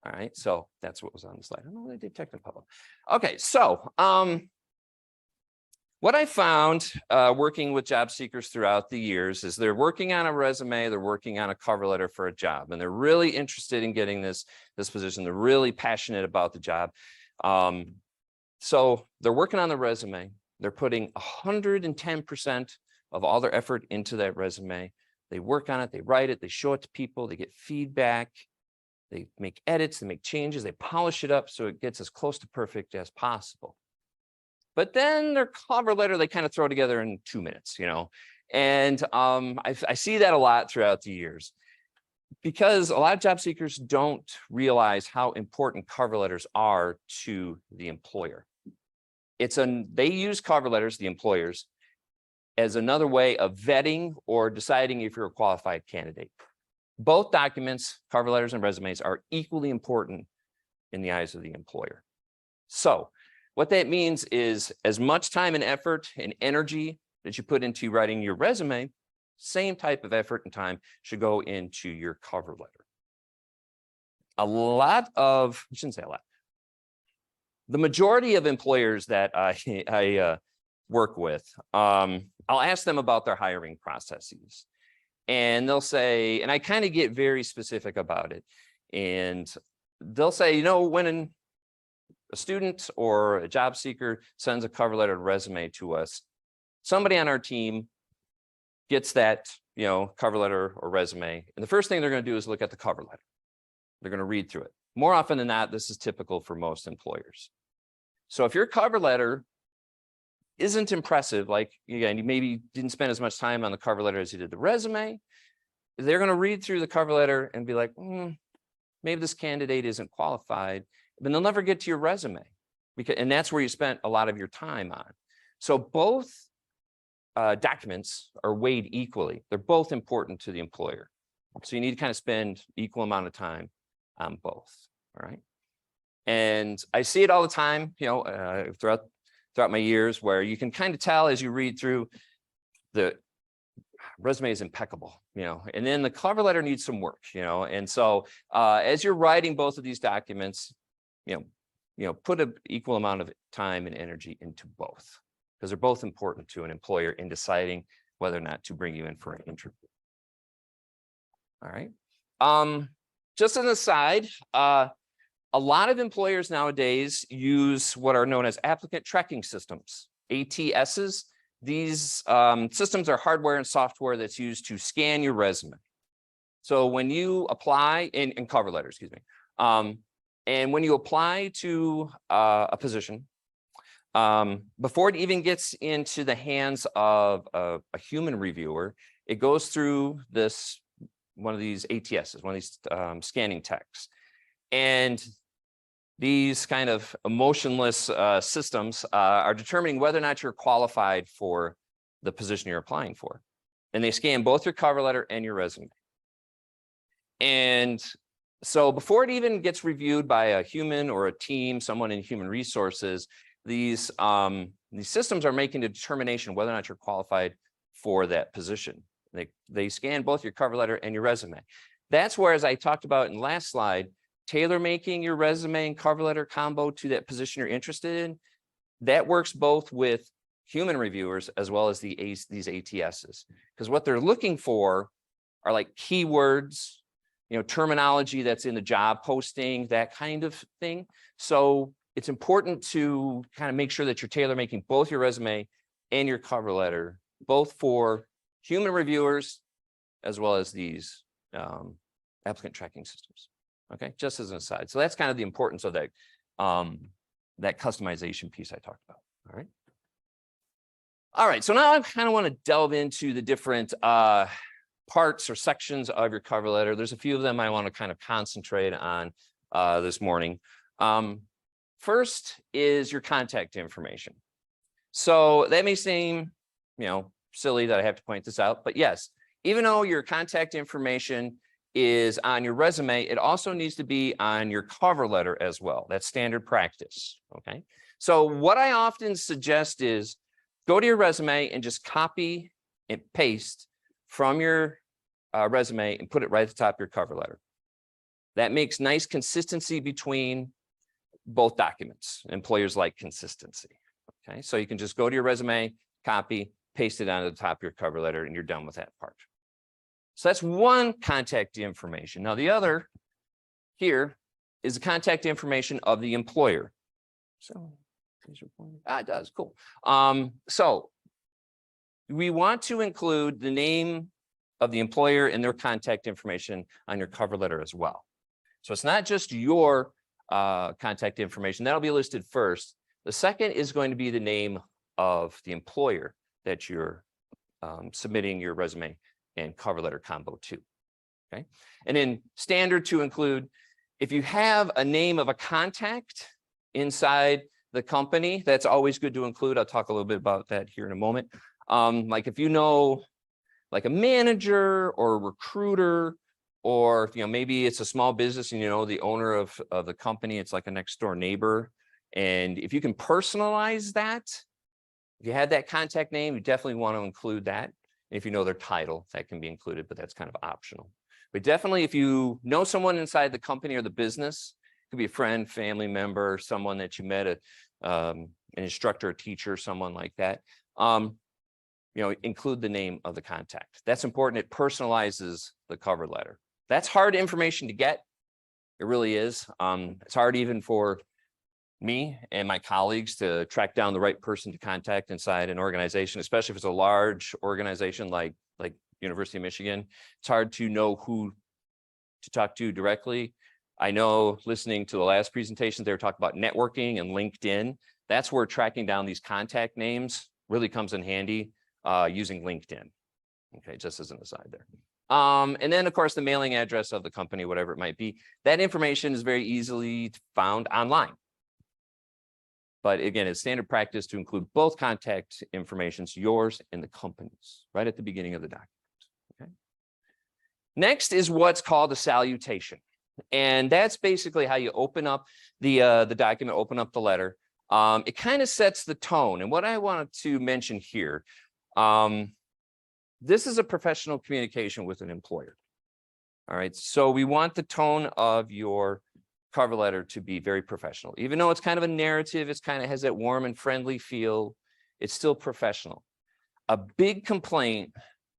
All right, so that's what was on the slide. I don't know what I did technical. Okay, so what I found working with job seekers throughout the years is they're working on a resume, they're working on a cover letter for a job, and they're really interested in getting this position. They're really passionate about the job. So they're working on the resume. They're putting 110% of all their effort into that resume. They work on it, they write it, they show it to people, they get feedback. They make edits, they make changes, they polish it up so it gets as close to perfect as possible. But then their cover letter, they kind of throw together in 2 minutes, And I see that a lot throughout the years. because a lot of job seekers don't realize how important cover letters are to the employer. They use cover letters, the employers, as another way of vetting or deciding if you're a qualified candidate. Both documents, cover letters and resumes, are equally important in the eyes of the employer. So what that means is as much time and effort and energy that you put into writing your resume, same type of effort and time should go into your cover letter. I shouldn't say a lot. The majority of employers that I work with, I'll ask them about their hiring processes. And they'll say, and I kind of get very specific about it. And they'll say, when a student or a job seeker sends a cover letter or resume to us, somebody on our team gets that, cover letter or resume. And the first thing they're going to do is look at the cover letter. They're going to read through it. More often than not, this is typical for most employers. So if your cover letter isn't impressive, like again, you maybe didn't spend as much time on the cover letter as you did the resume, they're going to read through the cover letter and be like, maybe this candidate isn't qualified, but they'll never get to your resume and that's where you spent a lot of your time on. So both documents are weighed equally. They're both important to the employer. So you need to kind of spend equal amount of time on both. All right. And I see it all the time, throughout my years, where you can kind of tell as you read through, the resume is impeccable, and then the cover letter needs some work, and so as you're writing both of these documents, put an equal amount of time and energy into both, because they're both important to an employer in deciding whether or not to bring you in for an interview. All right. Just an aside, a lot of employers nowadays use what are known as applicant tracking systems, ATSs. These systems are hardware and software that's used to scan your resume. So when you apply in cover letter, excuse me, and when you apply to a position, before it even gets into the hands of a human reviewer, it goes through one of these ATSs, one of these scanning techs. And these kind of emotionless systems are determining whether or not you're qualified for the position you're applying for. And they scan both your cover letter and your resume. And so before it even gets reviewed by a human or a team, someone in human resources, these systems are making a determination whether or not you're qualified for that position. They scan both your cover letter and your resume. That's where, as I talked about in the last slide, tailor making your resume and cover letter combo to that position you're interested in, that works both with human reviewers as well as these ATSs. Because what they're looking for are like keywords, terminology that's in the job posting, that kind of thing. So it's important to kind of make sure that you're tailor making both your resume and your cover letter, both for human reviewers as well as these applicant tracking systems. Okay, just as an aside. So that's kind of the importance of that customization piece I talked about. All right. So now I kind of want to delve into the different parts or sections of your cover letter. There's a few of them I want to kind of concentrate on this morning. First is your contact information. So that may seem, silly that I have to point this out, but yes, even though your contact information is on your resume, it also needs to be on your cover letter as well. That's standard practice. Okay. So what I often suggest is go to your resume and just copy and paste from your resume and put it right at the top of your cover letter. That makes nice consistency between both documents. Employers like consistency. Okay. So you can just go to your resume, copy, paste it onto the top of your cover letter, and you're done with that part. So that's one contact information. Now, the other here is the contact information of the employer. So it does. Cool. So we want to include the name of the employer and their contact information on your cover letter as well. So it's not just your contact information. That'll be listed first. The second is going to be the name of the employer that you're submitting your resume and cover letter combo to. Okay. And then standard to include, if you have a name of a contact inside the company, that's always good to include. I'll talk a little bit about that here in a moment. Like if you know, like a manager or a recruiter, or maybe it's a small business and the owner of the company, it's like a next door neighbor. And if you can personalize that, if you had that contact name, you definitely want to include that. If you know their title, that can be included, but that's kind of optional. But definitely if you know someone inside the company or the business, it could be a friend, family member, someone that you met, an instructor, a teacher, someone like that. Include the name of the contact. That's important. It personalizes the cover letter. That's hard information to get. It really is. It's hard even for me and my colleagues to track down the right person to contact inside an organization, especially if it's a large organization like University of Michigan. It's hard to know who to talk to directly. I know listening to the last presentation, they were talking about networking and LinkedIn. That's where tracking down these contact names really comes in handy using LinkedIn. Okay, just as an aside there. And then of course the mailing address of the company, whatever it might be, that information is very easily found online. But again, it's standard practice to include both contact informations, yours and the company's, right at the beginning of the document. Okay. Next is what's called a salutation. And that's basically how you open up the document, open up the letter. It kind of sets the tone. And what I wanted to mention here, this is a professional communication with an employer. All right, so we want the tone of your cover letter to be very professional. Even though it's kind of a narrative, it's kind of has that warm and friendly feel, it's still professional. A big complaint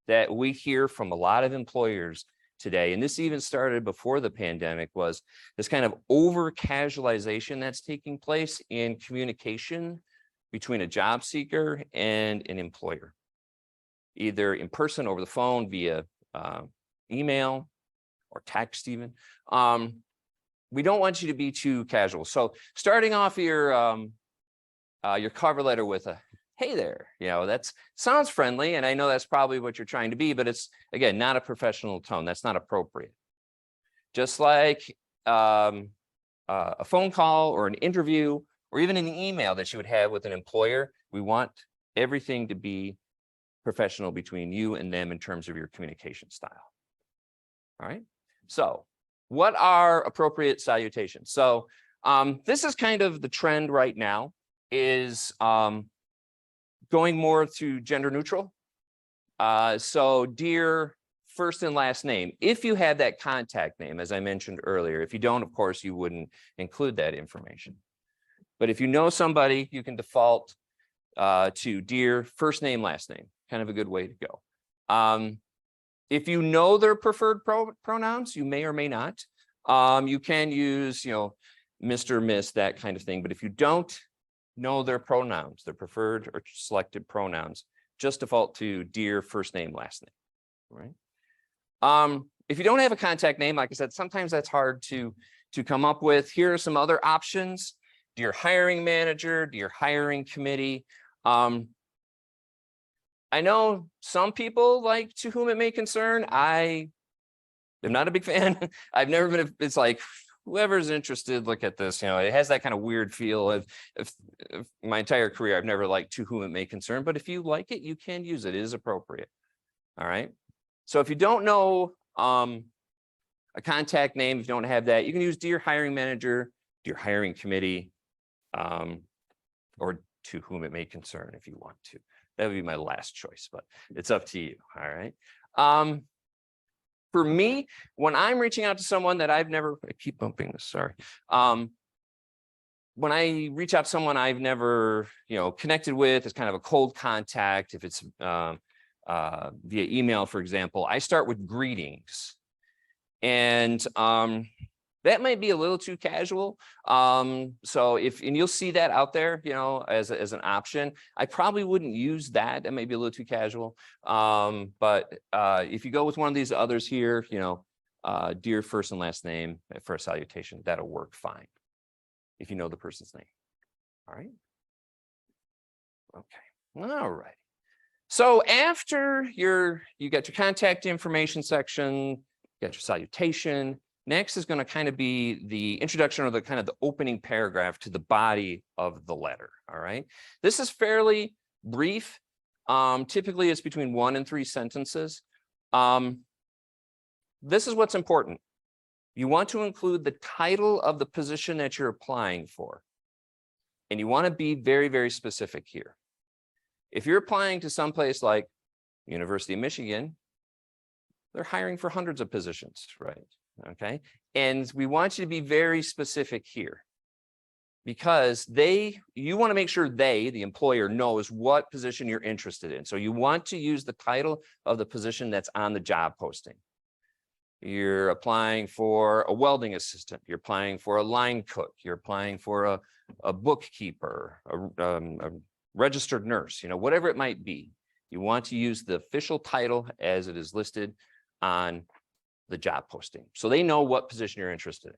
that we hear from a lot of employers today, and this even started before the pandemic, was this kind of over casualization that's taking place in communication between a job seeker and an employer, either in person, over the phone, via email or text even. We don't want you to be too casual. So starting off your cover letter with a, hey there, that sounds friendly. And I know that's probably what you're trying to be, but it's, again, not a professional tone. That's not appropriate. Just like a phone call or an interview, or even an email that you would have with an employer, we want everything to be professional between you and them in terms of your communication style. All right. So what are appropriate salutations? So this is kind of the trend right now, is going more to gender neutral. So dear first and last name, if you have that contact name, as I mentioned earlier. If you don't, of course, you wouldn't include that information. But if you know somebody, you can default to dear first name, last name, kind of a good way to go. If you know their preferred pronouns, you may or may not. You can use, Mr., Miss, that kind of thing. But if you don't know their pronouns, their preferred or selected pronouns, just default to dear first name, last name, right? If you don't have a contact name, like I said, sometimes that's hard to come up with. Here are some other options. Dear hiring manager, dear hiring committee. I know some people like to whom it may concern. I am not a big fan. I've never been, it's like, whoever's interested, look at this. It has that kind of weird feel of my entire career. I've never liked to whom it may concern, but if you like it, you can use it. It is appropriate. All right. So if you don't know a contact name, if you don't have that, you can use dear hiring manager, dear hiring committee, or to whom it may concern if you want to. That would be my last choice, but it's up to you. All right. For me, when I'm reaching out to someone that I've never, I keep bumping this, sorry. When I reach out to someone I've never, connected with, it's kind of a cold contact. If it's via email, for example, I start with greetings. And that might be a little too casual. So and you'll see that out there, as an option. I probably wouldn't use that. That may be a little too casual. But if you go with one of these others here, dear first and last name for a salutation, that'll work fine if you know the person's name. All right. Okay. All right. So after you got your contact information section, You got your salutation. Next is going to kind of be the introduction or the kind of the opening paragraph to the body of the letter. All right. This is fairly brief. Typically it's between 1 and 3 sentences. This is what's important. You want to include the title of the position that you're applying for. And you want to be very, very specific here. If you're applying to someplace like University of Michigan, they're hiring for hundreds of positions, right? Okay. And we want you to be very specific here because you want to make sure the employer knows what position you're interested in. So you want to use the title of the position that's on the job posting. You're applying for a welding assistant. You're applying for a line cook. You're applying for a bookkeeper, a registered nurse, whatever it might be. You want to use the official title as it is listed on the job posting. So they know what position you're interested in.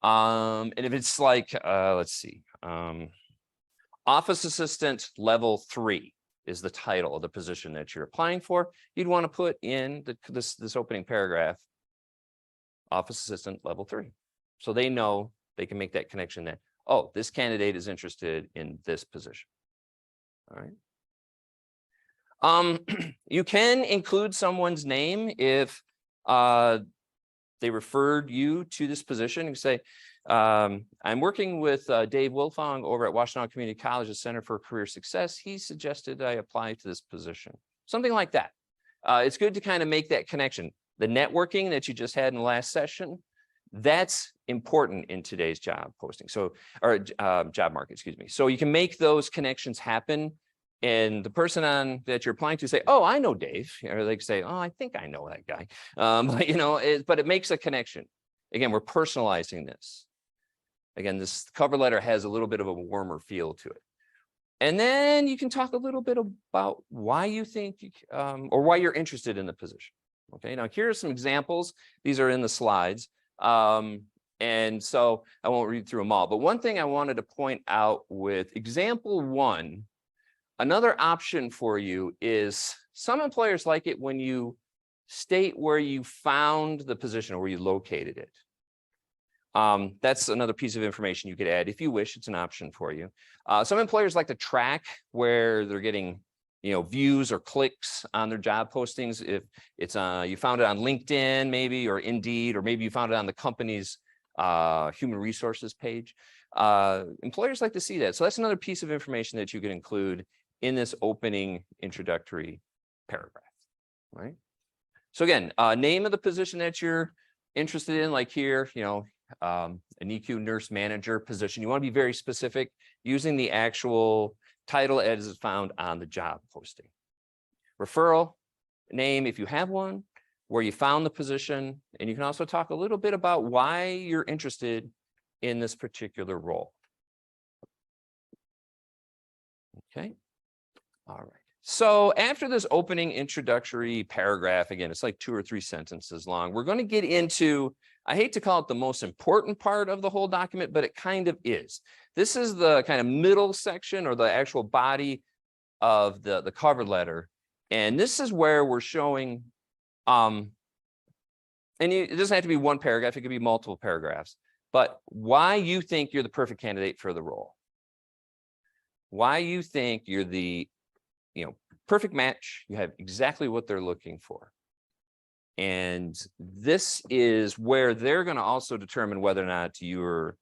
And if it's like, let's see, office assistant level 3 is the title of the position that you're applying for, you'd want to put in this opening paragraph, office assistant level 3. So they know they can make that connection that, oh, this candidate is interested in this position. All right. You can include someone's name if they referred you to this position. You say, I'm working with Dave Wilfong over at Washtenaw Community College's Center for Career Success. He suggested I apply to this position. Something like that. It's good to kind of make that connection. The networking that you just had in the last session, that's important in today's job posting. So, or job market, excuse me. So you can make those connections happen. And the person that you're applying to say, oh, I know Dave, or they say, oh, I think I know that guy. But it makes a connection. Again, we're personalizing this. Again, this cover letter has a little bit of a warmer feel to it. And then you can talk a little bit about why you think, or why you're interested in the position. Okay, now here are some examples. These are in the slides. And so I won't read through them all. But one thing I wanted to point out with example 1, another option for you is some employers like it when you state where you found the position or where you located it. That's another piece of information you could add if you wish. It's an option for you. Some employers like to track where they're getting, views or clicks on their job postings. If it's you found it on LinkedIn, maybe, or Indeed, or maybe you found it on the company's human resources page. Employers like to see that. So that's another piece of information that you could include in this opening introductory paragraph, right? So again, name of the position that you're interested in, like here, an EQ nurse manager position. You want to be very specific using the actual title as is found on the job posting. Referral, name if you have one, where you found the position, and you can also talk a little bit about why you're interested in this particular role. Okay. All right. So after this opening introductory paragraph, again, it's like 2 or 3 sentences long. We're going to get into, I hate to call it the most important part of the whole document, but it kind of is. This is the kind of middle section or the actual body of the cover letter. And this is where we're showing, it doesn't have to be one paragraph, it could be multiple paragraphs, but why you think you're the perfect candidate for the role. Why you think you're the perfect match, you have exactly what they're looking for. And this is where they're going to also determine whether or not you're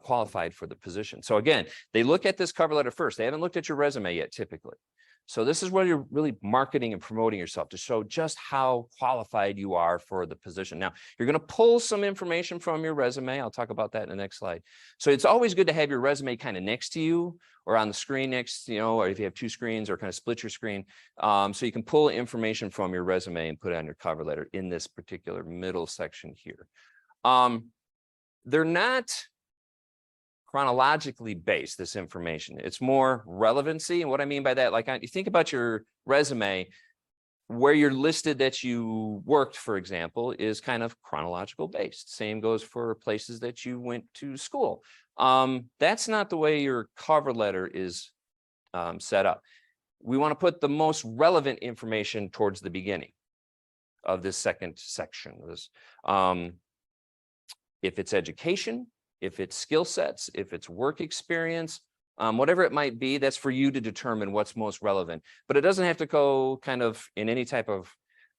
qualified for the position. So again, they look at this cover letter first. They haven't looked at your resume yet, typically. So this is where you're really marketing and promoting yourself to show just how qualified you are for the position. Now, you're going to pull some information from your resume. I'll talk about that in the next slide. So it's always good to have your resume kind of next to you or on the screen next, or if you have 2 screens or kind of split your screen. So you can pull information from your resume and put it on your cover letter in this particular middle section here. They're not chronologically based, this information. It's more relevancy. And what I mean by that, like you think about your resume, where you're listed that you worked, for example, is kind of chronological based. Same goes for places that you went to school. That's not the way your cover letter is set up. We want to put the most relevant information towards the beginning. of this second section. If it's education, if it's skill sets, if it's work experience, whatever it might be, that's for you to determine what's most relevant. But it doesn't have to go kind of in any type of,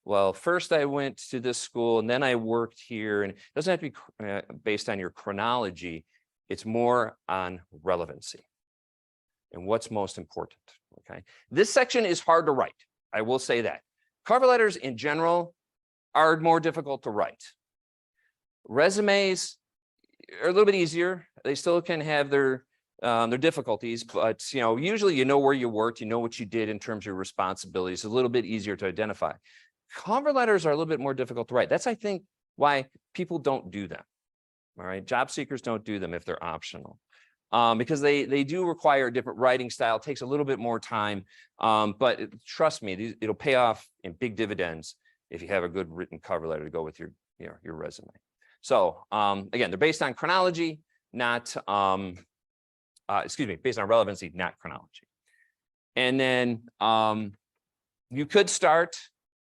well, first I went to this school and then I worked here, and it doesn't have to be based on your chronology. It's more on relevancy and what's most important, okay? This section is hard to write, I will say that. Cover letters in general are more difficult to write. Resumes are a little bit easier. They still can have their difficulties, but usually you know where you worked, you know what you did in terms of your responsibilities. It's a little bit easier to identify. Cover letters are a little bit more difficult to write. That's, I think, why people don't do them. All right, job seekers don't do them if they're optional, because they do require a different writing style. It takes a little bit more time, but trust me, it'll pay off in big dividends if you have a good written cover letter to go with your resume. So again, they're based on chronology, not based on relevancy, not chronology. And then you could start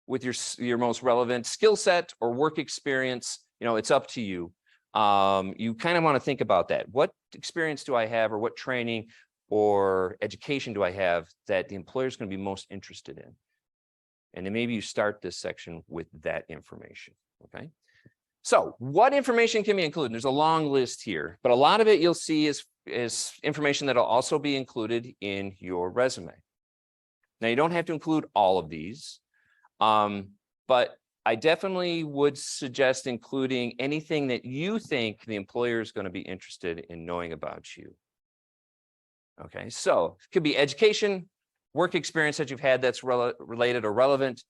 with your most relevant skill set or work experience. It's up to you. You kind of want to think about that. What experience do I have, or what training or education do I have that the employer is going to be most interested in? And then maybe you start this section with that information, okay? So what information can be included? There's a long list here, but a lot of it you'll see is information that'll also be included in your resume. Now, you don't have to include all of these, but I definitely would suggest including anything that you think the employer is going to be interested in knowing about you. Okay, so it could be education, work experience that you've had that's related or relevant,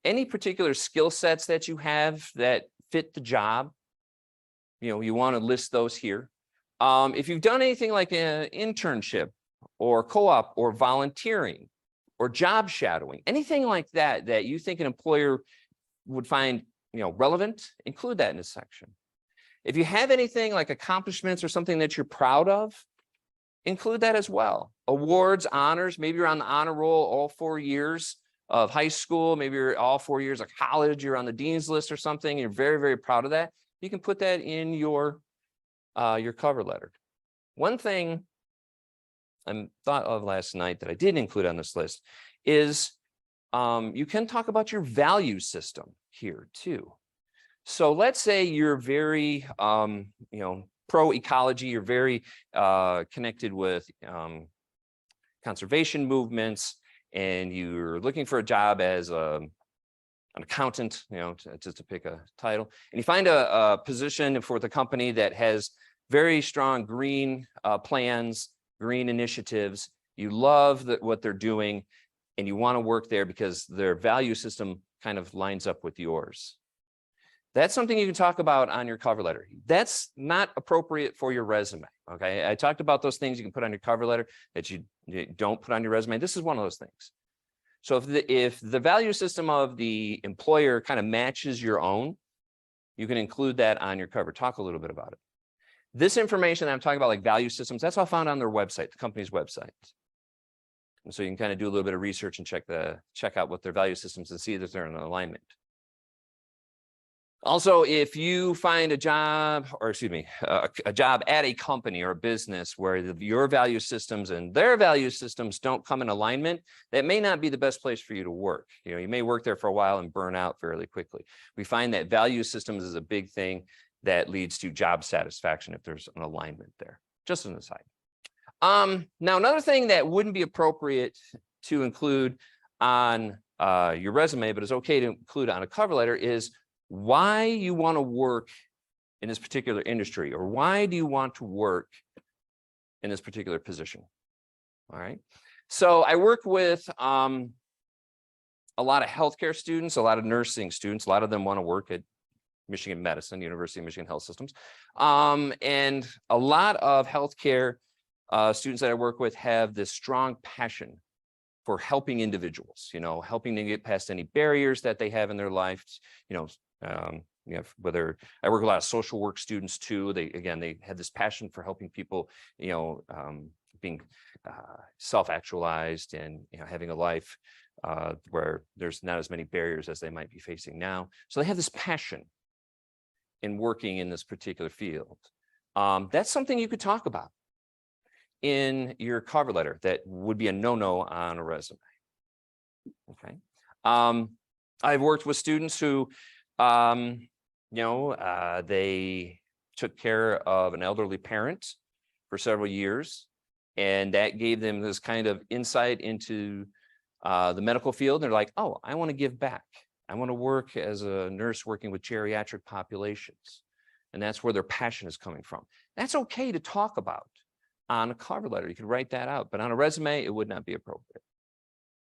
any particular skill sets that you have that fit the job. You want to list those here. If you've done anything like an internship or co-op or volunteering or job shadowing, anything like that that you think an employer would find relevant, include that in this section. If you have anything like accomplishments or something that you're proud of, include that as well. Awards, honors, maybe you're on the honor roll all 4 years of high school, maybe you're all 4 years of college, you're on the dean's list or something, and you're very, very proud of that. You can put that in your cover letter. One thing I thought of last night that I didn't include on this list is you can talk about your value system here too. So let's say you're very, pro-ecology, you're very connected with conservation movements, and you're looking for a job as an accountant, just to pick a title, and you find a position for the company that has very strong green plans, green initiatives. You love what they're doing, and you want to work there because their value system kind of lines up with yours. That's something you can talk about on your cover letter. That's not appropriate for your resume, okay? I talked about those things you can put on your cover letter that you don't put on your resume. This is one of those things. So if the value system of the employer kind of matches your own, you can include that on your cover. Talk a little bit about it. This information that I'm talking about, like value systems, that's all found on their website, the company's website. And so you can kind of do a little bit of research and check out what their value systems and see that they're in alignment. Also, if you find a job, or excuse me, a job at a company or a business where your value systems and their value systems don't come in alignment, that may not be the best place for you to work. You may work there for a while and burn out fairly quickly. We find that value systems is a big thing that leads to job satisfaction if there's an alignment there. Just an aside. Now, another thing that wouldn't be appropriate to include on your resume, but is okay to include on a cover letter, is why you want to work in this particular industry, or why do you want to work in this particular position? All right. So I work with a lot of healthcare students, a lot of nursing students. A lot of them want to work at Michigan Medicine, University of Michigan Health Systems. And a lot of healthcare students that I work with have this strong passion for helping individuals, helping them get past any barriers that they have in their life. Whether I work with a lot of social work students too, they had this passion for helping people, being self-actualized and having a life where there's not as many barriers as they might be facing now. So they have this passion in working in this particular field. That's something you could talk about in your cover letter that would be a no-no on a resume. Okay. I've worked with students who, they took care of an elderly parent for several years, and that gave them this kind of insight into the medical field. They're like, oh, I want to give back. I want to work as a nurse working with geriatric populations. And that's where their passion is coming from. That's okay to talk about on a cover letter. You could write that out, but on a resume, it would not be appropriate.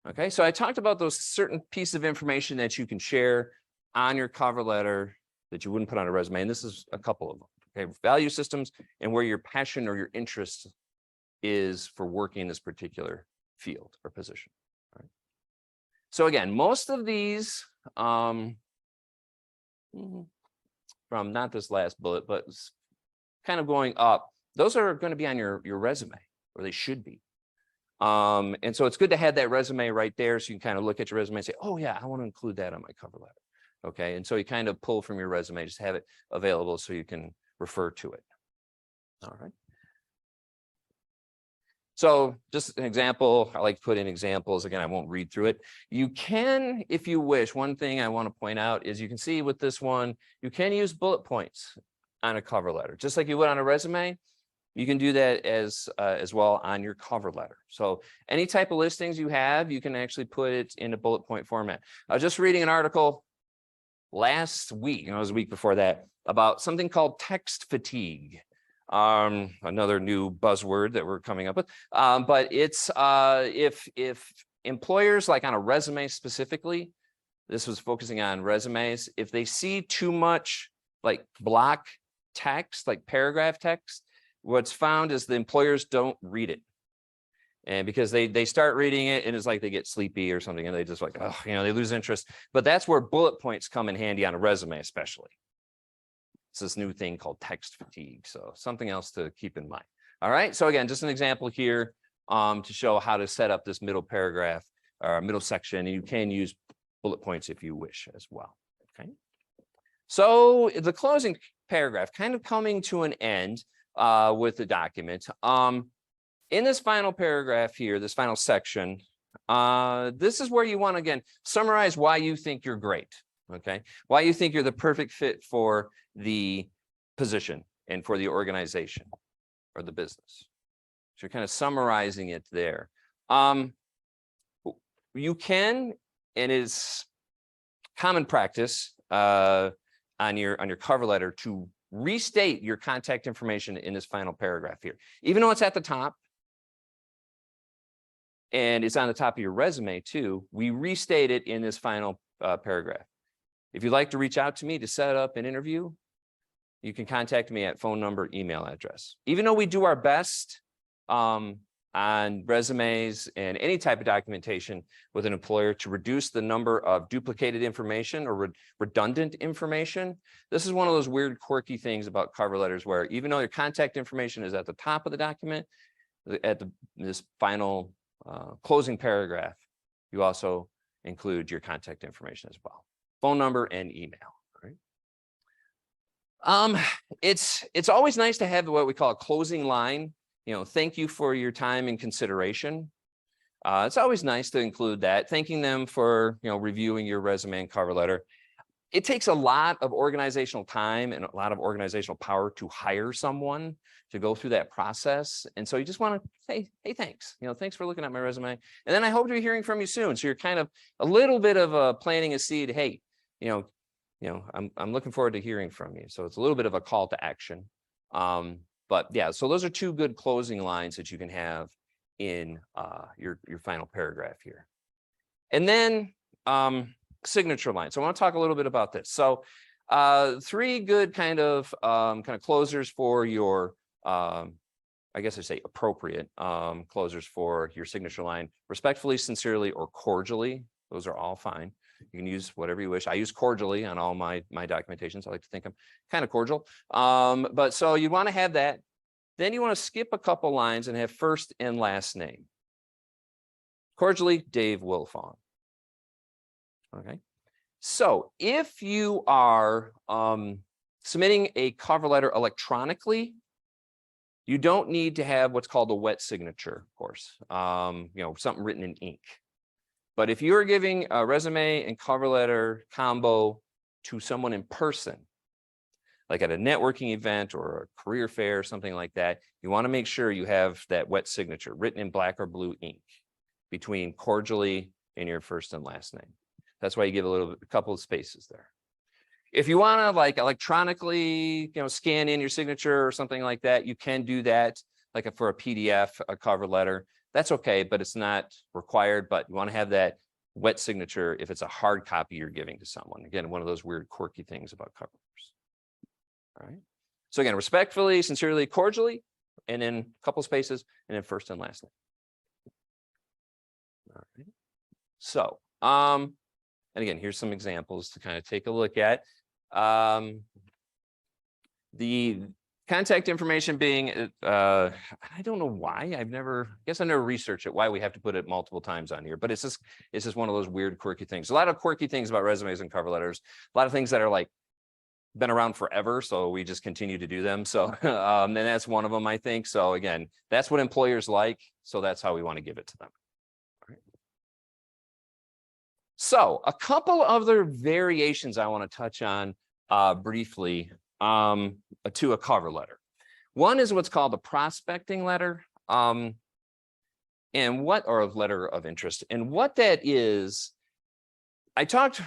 Okay, so I talked about those certain pieces of information that you can share on your cover letter that you wouldn't put on a resume. And this is a couple of them. Okay, value systems and where your passion or your interest is for working in this particular field or position. All right. So again, most of these, from not this last bullet, but kind of going up, those are going to be on your resume, or they should be. And so it's good to have that resume right there, so you can kind of look at your resume and say, oh yeah, I want to include that on my cover letter. Okay, and so you kind of pull from your resume, just have it available so you can refer to it. All right. So just an example, I like to put in examples. Again, I won't read through it. You can, if you wish, one thing I want to point out is you can see with this one, you can use bullet points on a cover letter, just like you would on a resume. You can do that as well on your cover letter. So any type of listings you have, you can actually put it in a bullet point format. I was just reading an article last week, it was a week before that, about something called text fatigue. Another new buzzword that we're coming up with. But it's if employers, like on a resume specifically, this was focusing on resumes, if they see too much like block text, like paragraph text, what's found is the employers don't read it. And because they start reading it and it's like they get sleepy or something and they just like, oh, they lose interest. But that's where bullet points come in handy on a resume, especially. It's this new thing called text fatigue. So something else to keep in mind. All right. So again, just an example here to show how to set up this middle paragraph or middle section. And you can use bullet points if you wish as well. Okay. So the closing paragraph, kind of coming to an end with the document. In this final paragraph here, this final section, this is where you want to, again, summarize why you think you're great. Okay, why you think you're the perfect fit for the position and for the organization or the business. So you're kind of summarizing it there. You can, and it's common practice on your cover letter to restate your contact information in this final paragraph here, even though it's at the top. And it's on the top of your resume too. We restate it in this final paragraph. If you'd like to reach out to me to set up an interview, you can contact me at phone number, email address. Even though we do our best on resumes and any type of documentation with an employer to reduce the number of duplicated information or redundant information, this is one of those weird, quirky things about cover letters where even though your contact information is at the top of the document, at this final closing paragraph, you also include your contact information as well. Phone number and email. Right? It's always nice to have what we call a closing line. Thank you for your time and consideration. It's always nice to include that, thanking them for reviewing your resume and cover letter. It takes a lot of organizational time and a lot of organizational power to hire someone to go through that process. And so you just want to say, hey, thanks. Thanks for looking at my resume. And then I hope to be hearing from you soon. So you're kind of a little bit of planting a seed. Hey, I'm looking forward to hearing from you. So it's a little bit of a call to action. But yeah, so those are two good closing lines that you can have in your final paragraph here. And then signature line. So I want to talk a little bit about this. So three good kind of closers for your, I guess I say appropriate closers for your signature line: respectfully, sincerely, or cordially. Those are all fine. You can use whatever you wish. I use cordially on all my documentations. I like to think I'm kind of cordial. But so you want to have that Then you want to skip a couple lines and have first and last name. Cordially, Dave Wilfong. Okay. So if you are submitting a cover letter electronically, you don't need to have what's called a wet signature, of course, something written in ink. But if you're giving a resume and cover letter combo to someone in person, like at a networking event or a career fair or something like that, you want to make sure you have that wet signature written in black or blue ink between cordially and your first and last name. That's why you give a couple of spaces there. If you want to like electronically, scan in your signature or something like that, you can do that, like for a PDF, a cover letter. That's okay, but it's not required. But you want to have that wet signature if it's a hard copy you're giving to someone. Again, one of those weird, quirky things about cover letters. All right. So again, respectfully, sincerely, cordially, and then a couple spaces, and then first and last name. All right. So, and again, here's some examples to kind of take a look at. The contact information being, I don't know why, I guess I never researched it, why we have to put it multiple times on here, but it's just one of those weird, quirky things. A lot of quirky things about resumes and cover letters, a lot of things that are like, been around forever, so we just continue to do them. So, and that's one of them, I think. So again, that's what employers like, so that's how we want to give it to them. So a couple other variations I want to touch on briefly to a cover letter. One is what's called a prospecting letter, or a letter of interest. And what that is, I talked a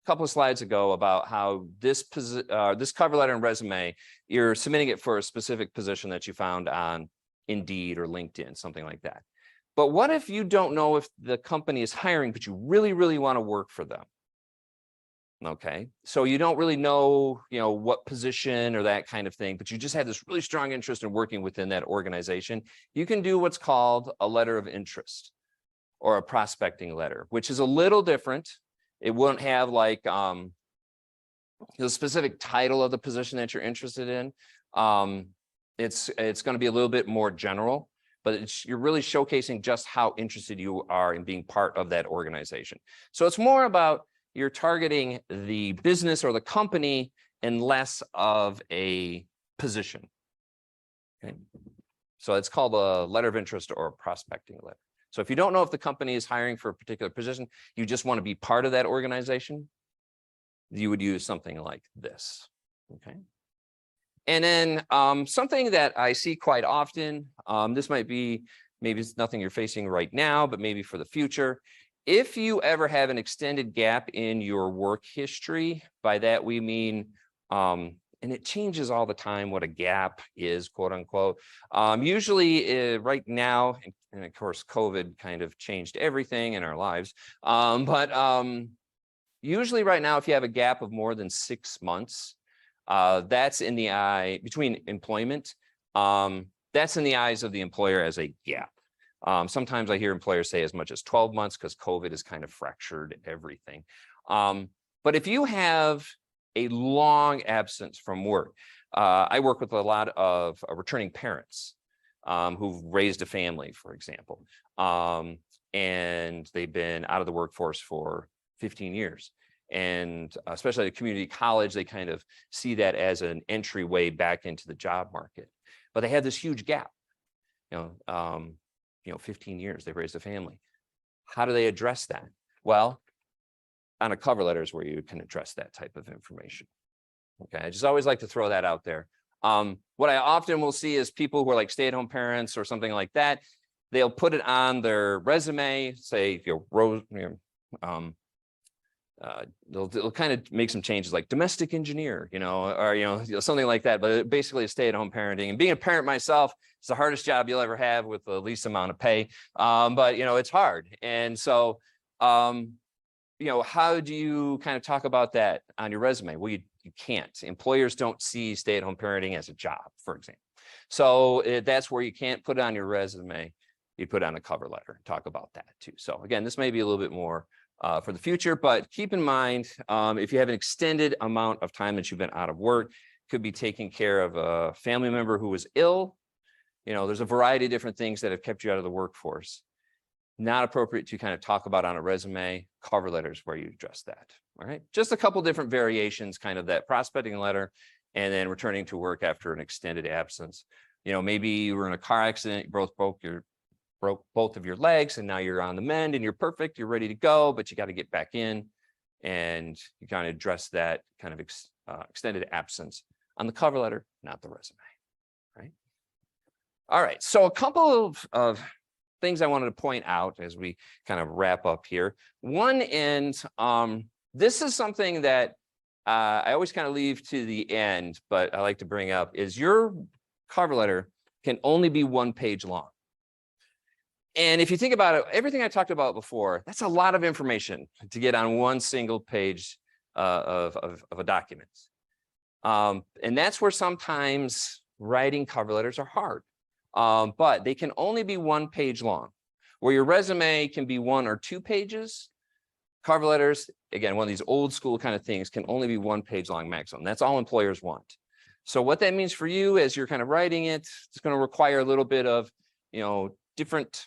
couple of slides ago about how this cover letter and resume, you're submitting it for a specific position that you found on Indeed or LinkedIn, something like that. But what if you don't know if the company is hiring, but you really, really want to work for them? Okay, so you don't really know, what position or that kind of thing, but you just have this really strong interest in working within that organization. You can do what's called a letter of interest or a prospecting letter, which is a little different. It won't have like the specific title of the position that you're interested in. It's going to be a little bit more general, but you're really showcasing just how interested you are in being part of that organization. So it's more about you're targeting the business or the company and less of a position. Okay. So it's called a letter of interest or a prospecting letter. So if you don't know if the company is hiring for a particular position, you just want to be part of that organization, you would use something like this. Okay. And then something that I see quite often, this might be, maybe it's nothing you're facing right now, but maybe for the future. If you ever have an extended gap in your work history, by that we mean, and it changes all the time what a gap is, quote unquote. Usually right now, and of course, COVID kind of changed everything in our lives. Usually right now, if you have a gap of more than 6 months, that's in the eye between employment. That's in the eyes of the employer as a gap. Sometimes I hear employers say as much as 12 months because COVID has kind of fractured everything. But if you have a long absence from work, I work with a lot of returning parents who've raised a family, for example, and they've been out of the workforce for 15 years. And especially at a community college, they kind of see that as an entryway back into the job market. But they had this huge gap, 15 years, they've raised a family. How do they address that? Well, on a cover letter is where you can address that type of information. Okay, I just always like to throw that out there. What I often will see is people who are like stay-at-home parents or something like that, they'll put it on their resume, say, they'll kind of make some changes like domestic engineer, or something like that. But basically, stay-at-home parenting, and being a parent myself, it's the hardest job you'll ever have with the least amount of pay. But it's hard, and so how do you kind of talk about that on your resume? Well, you can't. Employers don't see stay-at-home parenting as a job, for example. So that's where you can't put it on your resume. You put it on a cover letter, talk about that too. So again, this may be a little bit more for the future, but keep in mind, if you have an extended amount of time that you've been out of work, could be taking care of a family member who was ill, you know, there's a variety of different things that have kept you out of the workforce. Not appropriate to kind of talk about on a resume. Cover letters where you address that. All right. Just a couple different variations, kind of that prospecting letter and then returning to work after an extended absence. You know, maybe you were in a car accident, you broke both of your legs, and now you're on the mend and you're perfect, you're ready to go, but you got to get back in, and you kind of address that kind of extended absence on the cover letter, not the resume. Right. All right. So a couple of things I wanted to point out as we kind of wrap up here. One, and this is something that I always kind of leave to the end, but I like to bring up, is your cover letter can only be 1 page long. And if you think about it, everything I talked about before, that's a lot of information to get on one single page of a document. And that's where sometimes writing cover letters are hard. But they can only be 1 page long. Where your resume can be 1 or 2 pages, cover letters, again, one of these old school kind of things, can only be 1 page long maximum. That's all employers want. So what that means for you as you're kind of writing it, it's going to require a little bit of, you know, different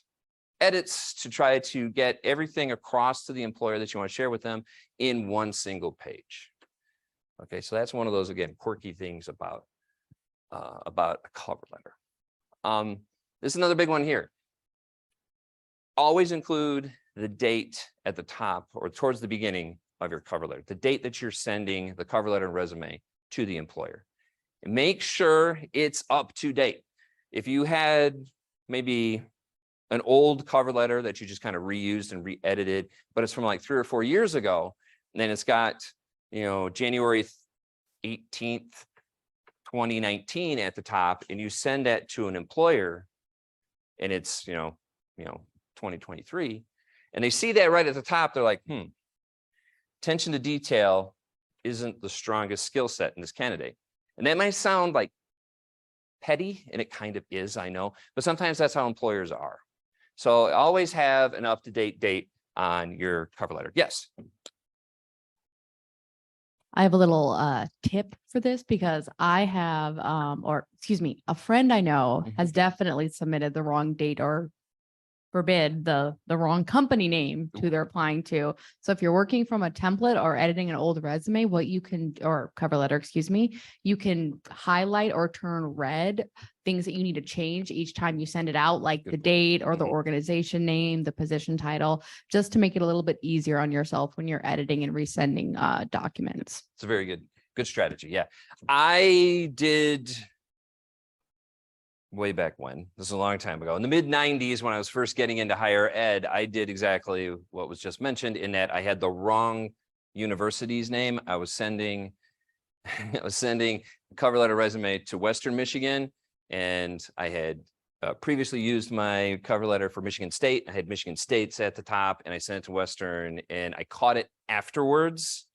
edits to try to get everything across to the employer that you want to share with them in 1 single page. Okay, so that's one of those, again, quirky things about a cover letter. This is another big one here. Always include the date at the top or towards the beginning of your cover letter, the date that you're sending the cover letter and resume to the employer. And make sure it's up to date. If you had maybe an old cover letter that you just kind of reused and re-edited, but it's from like 3 or 4 years ago, and then it's got, you know, January 18th, 2019 at the top, and you send that to an employer and it's, you know, 2023, and they see that right at the top, they're like, attention to detail isn't the strongest skill set in this candidate. And that might sound like petty, and it kind of is, I know, but sometimes that's how employers are. So always have an up-to-date date on your cover letter. Yes. I have a little tip for this because I have, a friend I know has definitely submitted the wrong date or forbid the wrong company name to they're applying to. So if you're working from a template or editing an old resume, what you can, or cover letter, you can highlight or turn red things that you need to change each time you send it out, like the date or the organization name, the position title, just to make it a little bit easier on yourself when you're editing and resending documents. It's a very good strategy. Yeah. I did way back when, this is a long time ago, in the mid-90s, when I was first getting into higher ed, I did exactly what was just mentioned, in that I had the wrong university's name. I was sending a cover letter resume to Western Michigan, and I had previously used my cover letter for Michigan State. I had Michigan State's at the top, and I sent it to Western, and I caught it afterwards.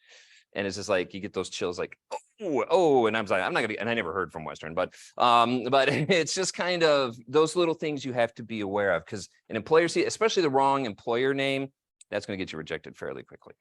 And it's just like, you get those chills, like, oh, and I'm like, I'm not gonna, and I never heard from Western, but it's just kind of those little things you have to be aware of, because an employer especially the wrong employer name, that's going to get you rejected fairly quickly.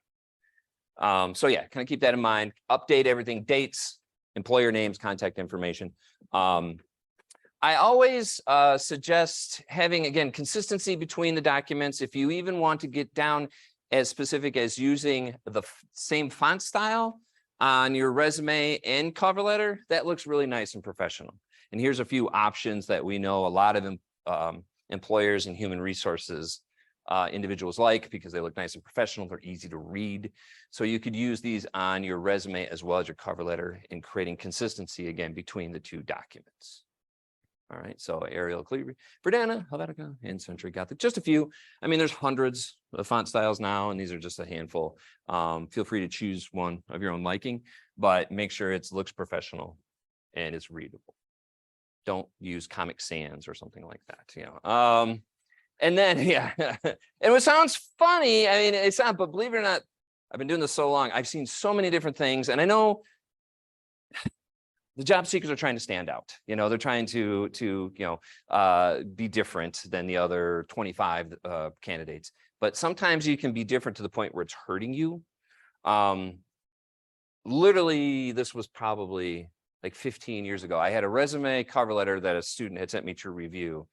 So yeah, kind of keep that in mind. Update everything, dates, employer names, contact information. I always suggest having, again, consistency between the documents. If you even want to get down as specific as using the same font style on your resume and cover letter, that looks really nice and professional. And here's a few options that we know a lot of employers and human resources individuals like, because they look nice and professional, they're easy to read. So you could use these on your resume as well as your cover letter in creating consistency, again, between the 2 documents. All right, so Arial, Verdana, Helvetica, and Century Gothic, just a few. I mean, there's hundreds of font styles now, and these are just a handful. Feel free to choose one of your own liking, but make sure it looks professional and it's readable. Don't use Comic Sans or something like that, And then, yeah, and what sounds funny, I mean, it's not, but believe it or not, I've been doing this so long, I've seen so many different things, and I know the job seekers are trying to stand out. They're trying to be different than the other 25 candidates. But sometimes you can be different to the point where it's hurting you. Literally, this was probably like 15 years ago. I had a resume cover letter that a student had sent me to review.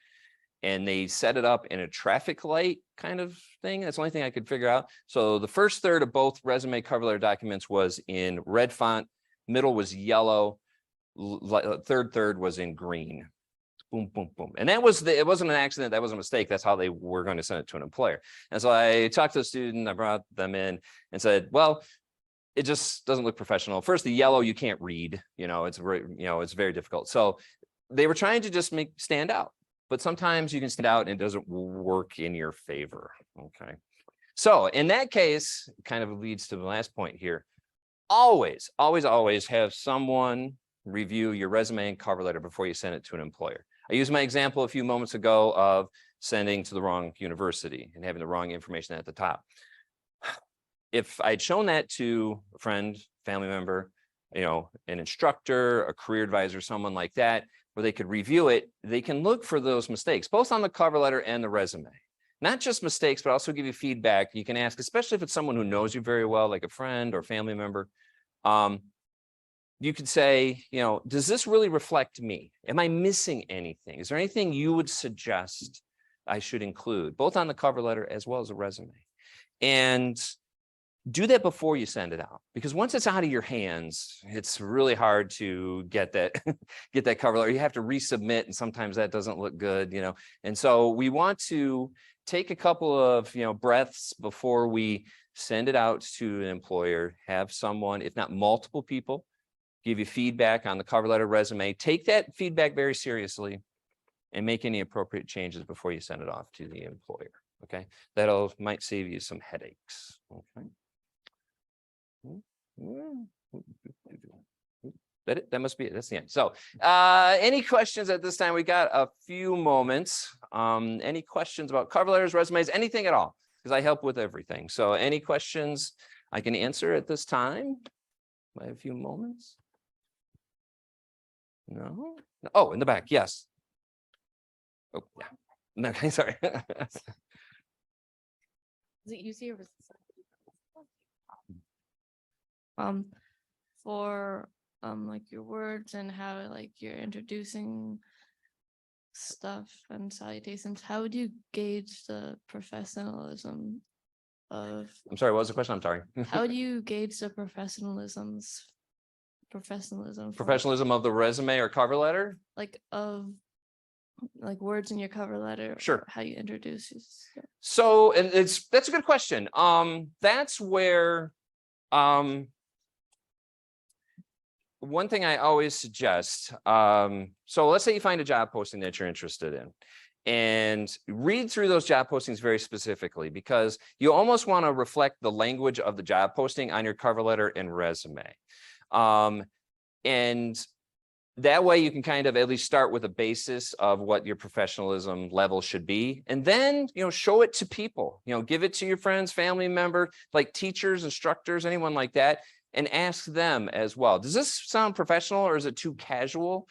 And they set it up in a traffic light kind of thing. That's the only thing I could figure out. So the first third of both resume cover letter documents was in red font, middle was yellow, third was in green. Boom, boom, boom. And that was it wasn't an accident. That was a mistake. That's how they were going to send it to an employer. And so I talked to the student, I brought them in and said, well, it just doesn't look professional. First, the yellow you can't read, it's very difficult. So they were trying to just stand out. But sometimes you can stand out and it doesn't work in your favor. Okay. So in that case, kind of leads to the last point here. Always, always, always have someone review your resume and cover letter before you send it to an employer. I used my example a few moments ago of sending to the wrong university and having the wrong information at the top. If I'd shown that to a friend, family member, an instructor, a career advisor, someone like that, where they could review it, they can look for those mistakes, both on the cover letter and the resume. Not just mistakes, but also give you feedback. You can ask, especially if it's someone who knows you very well, like a friend or family member. You could say, does this really reflect me? Am I missing anything? Is there anything you would suggest I should include, both on the cover letter as well as a resume? And do that before you send it out, because once it's out of your hands, it's really hard to get that cover letter. You have to resubmit, and sometimes that doesn't look good, And so we want to take a couple of breaths before we send it out to an employer. Have someone, if not multiple people, give you feedback on the cover letter, resume. Take that feedback very seriously and make any appropriate changes before you send it off to the employer. Okay, might save you some headaches. Okay. That must be it. That's the end. So any questions at this time? We got a few moments. Any questions about cover letters, resumes, anything at all? Because I help with everything. So any questions I can answer at this time? I have a few moments. No? Oh, in the back. Yes. Oh, yeah. No, okay, sorry. Is it easier? For like your words and how like you're introducing stuff and salutations, how would you gauge the professionalism of I'm sorry, what was the question? I'm sorry. how do you gauge the professionalism Professionalism of the resume or cover letter? like of like words in your cover letter, or Sure. how you introduce yourself? So, and that's a good question. That's where one thing I always suggest, so let's say you find a job posting that you're interested in, and read through those job postings very specifically, because you almost want to reflect the language of the job posting on your cover letter and resume. And that way you can kind of at least start with a basis of what your professionalism level should be. And then, show it to people, give it to your friends, family member, like teachers, instructors, anyone like that, and ask them as well. Does this sound professional or is it too casual?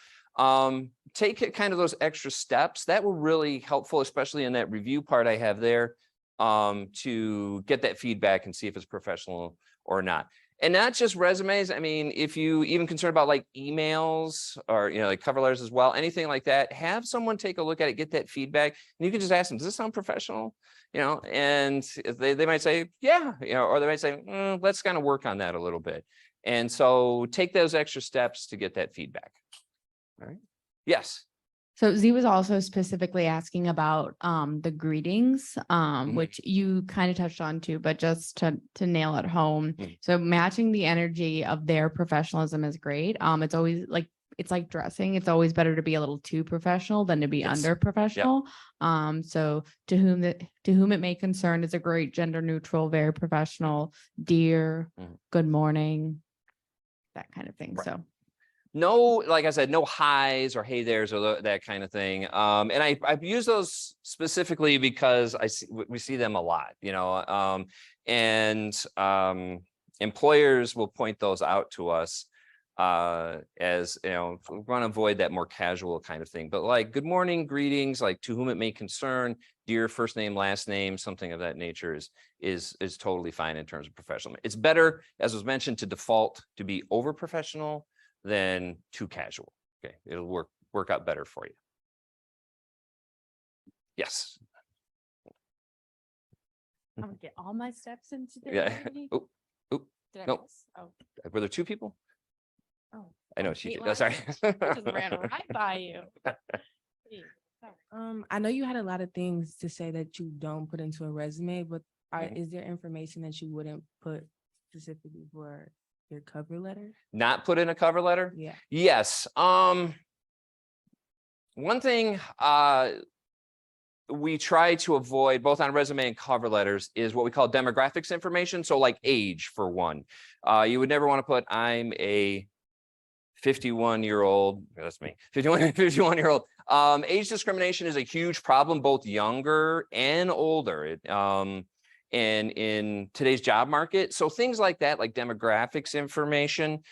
Take it kind of those extra steps. That will really helpful, especially in that review part I have there, to get that feedback and see if it's professional or not. And not just resumes. I mean, if you even concerned about like emails or, like cover letters as well, anything like that, have someone take a look at it, get that feedback. And you can just ask them, does this sound professional? And they might say, yeah, or they might say, let's kind of work on that a little bit. And so take those extra steps to get that feedback. All right. Yes. So Z was also specifically asking about the greetings, which you kind of touched on too, but just to nail it home. So matching the energy of their professionalism is great. It's always it's like dressing. It's always better to be a little too professional than to be under professional. So to whom it may concern is a great gender neutral, very professional, dear, good morning, that kind of thing. Right. So. No, like I said, no highs or hey there's or that kind of thing. And I've used those specifically because we see them a lot, and employers will point those out to us as, we want to avoid that more casual kind of thing. But like good morning, greetings, like to whom it may concern, dear, first name, last name, something of that nature is totally fine in terms of professional. It's better, as was mentioned, to default to be over professional than too casual. Okay, it'll work out better for you. Yes. I'm gonna get all my steps into there. Yeah. already. Oh, Did I no. miss? Oh, were there two people? oh. I know oh, she wait, did. well, Oh, sorry. I just ran right by you. Hey, sorry. I know you had a lot of things to say that you don't put into a resume, but Mhm. is there information that you wouldn't put specifically for your cover letter? Not put in a cover letter? Yeah. Yes. One thing we try to avoid both on resume and cover letters is what we call demographics information. So like age for one. You would never want to put I'm a 51-year-old, that's me, 51-year-old. Age discrimination is a huge problem, both younger and older. And in today's job market. So things like that, like demographics information,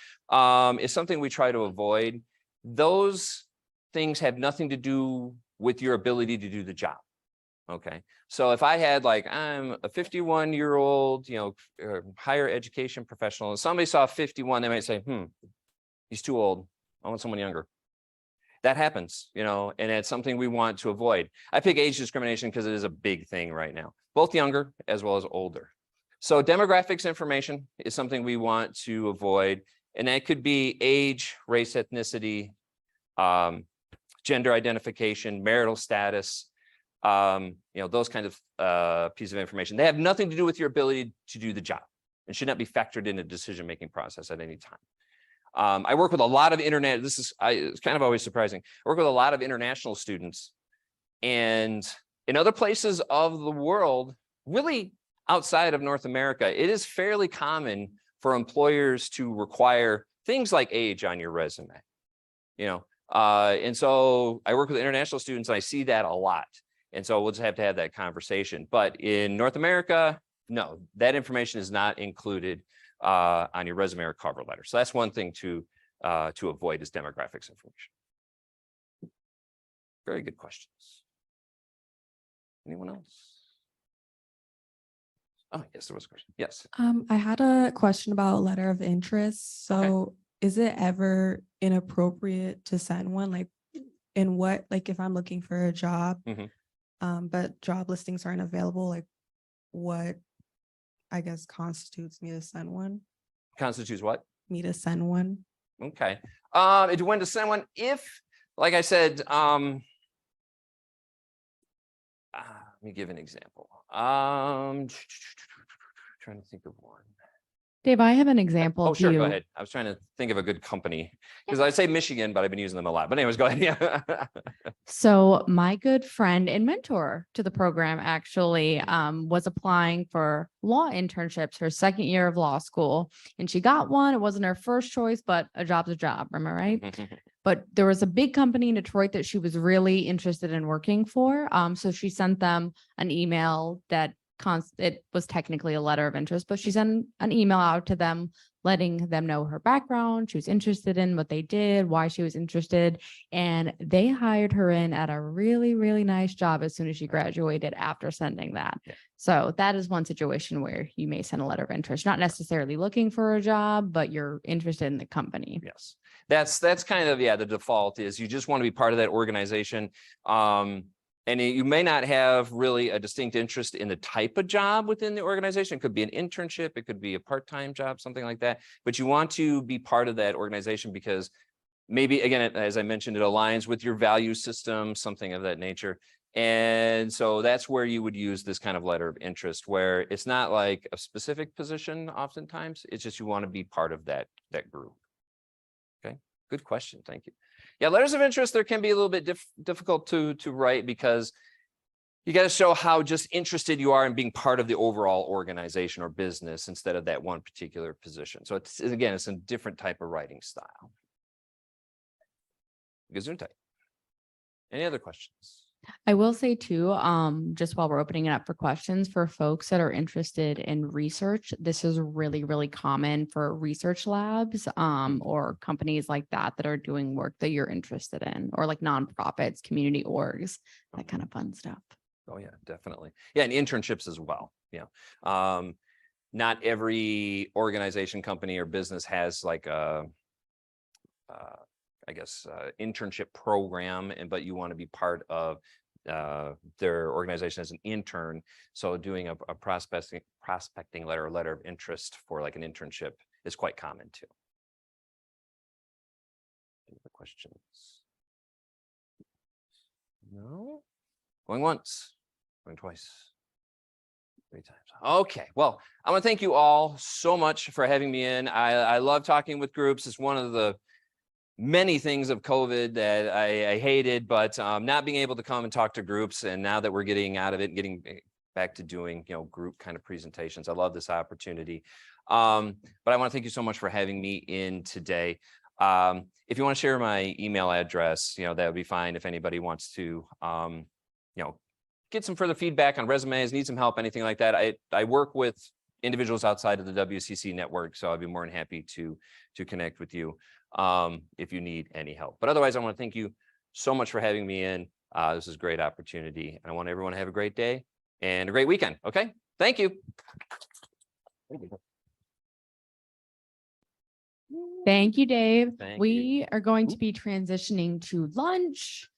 is something we try to avoid. Those things have nothing to do with your ability to do the job. Okay. So if I had like, I'm a 51-year-old, higher education professional, and somebody saw 51, they might say, he's too old. I want someone younger. That happens, and it's something we want to avoid. I pick age discrimination because it is a big thing right now, both younger as well as older. So demographics information is something we want to avoid. And that could be age, race, ethnicity, gender identification, marital status, those kinds of pieces of information. They have nothing to do with your ability to do the job and should not be factored in a decision-making process at any time. I work with a lot of it's kind of always surprising. I work with a lot of international students, and in other places of the world, really outside of North America, it is fairly common for employers to require things like age on your resume, and so I work with international students and I see that a lot. And so we'll just have to have that conversation. But in North America, no, that information is not included on your resume or cover letter. So that's one thing to avoid is demographics information. Very good questions. Anyone else? Oh, yes, there was a question. Yes. I had a question about letter of interest. So is it ever inappropriate to send one? Like in what, like if I'm looking for a job, but job listings aren't available, like what I guess constitutes me to send one? Constitutes what? Me to send one. Okay. When to send one? If, like I said, let me give an example. Trying to think of one. Dave, I have an example. Oh, of sure. you. Go ahead. I was trying to think of a good company because I say Michigan, but I've been using them a lot. But anyways, go ahead. Yeah. So my good friend and mentor to the program actually was applying for law internships her second year of law school, and she got one. It wasn't her first choice, but a job's a job. Am I right? But there was a big company in Detroit that she was really interested in working for. So she sent them an email that it was technically a letter of interest, but she sent an email out to them, letting them know her background. She was interested in what they did, why she was interested, and they hired her in at a really, really nice job as soon as she graduated after sending that. Yeah. So that is one situation where you may send a letter of interest, not necessarily looking for a job, but you're interested in the company. Yes. That's kind of, the default is you just want to be part of that organization. And you may not have really a distinct interest in the type of job within the organization. It could be an internship, it could be a part-time job, something like that. But you want to be part of that organization because maybe, again, as I mentioned, it aligns with your value system, something of that nature. And so that's where you would use this kind of letter of interest, where it's not like a specific position oftentimes. It's just you want to be part of that group. Okay, good question. Thank you. Yeah, letters of interest, there can be a little bit difficult to write because you got to show how just interested you are in being part of the overall organization or business instead of that one particular position. So it's a different type of writing style. Gesundheit. Any other questions? I will say too, just while we're opening it up for questions for folks that are interested in research, this is really, really common for research labs, or companies like that are doing work that you're interested in, or like nonprofits, community orgs, that kind of fun stuff. Oh yeah, definitely. Yeah, and internships as well. Yeah. Not every organization, company, or business has like a I guess, internship program, but you want to be part of their organization as an intern. So doing a prospecting letter, or letter of interest for like an internship is quite common too. Any other questions? No? Going once, going twice. 3 times. Okay, well, I want to thank you all so much for having me in. I love talking with groups. It's one of the many things of COVID that I hated, but not being able to come and talk to groups. And now that we're getting out of it and getting back to doing, group kind of presentations, I love this opportunity. But I want to thank you so much for having me in today. If you want to share my email address, that would be fine. If anybody wants to, get some further feedback on resumes, need some help, anything like that. I work with individuals outside of the WCC network, so I'd be more than happy to connect with you if you need any help. But otherwise, I want to thank you so much for having me in. This is a great opportunity, and I want everyone to have a great day and a great weekend. Okay, thank you. Thank you, Dave. Thank you. We are going to be transitioning to lunch.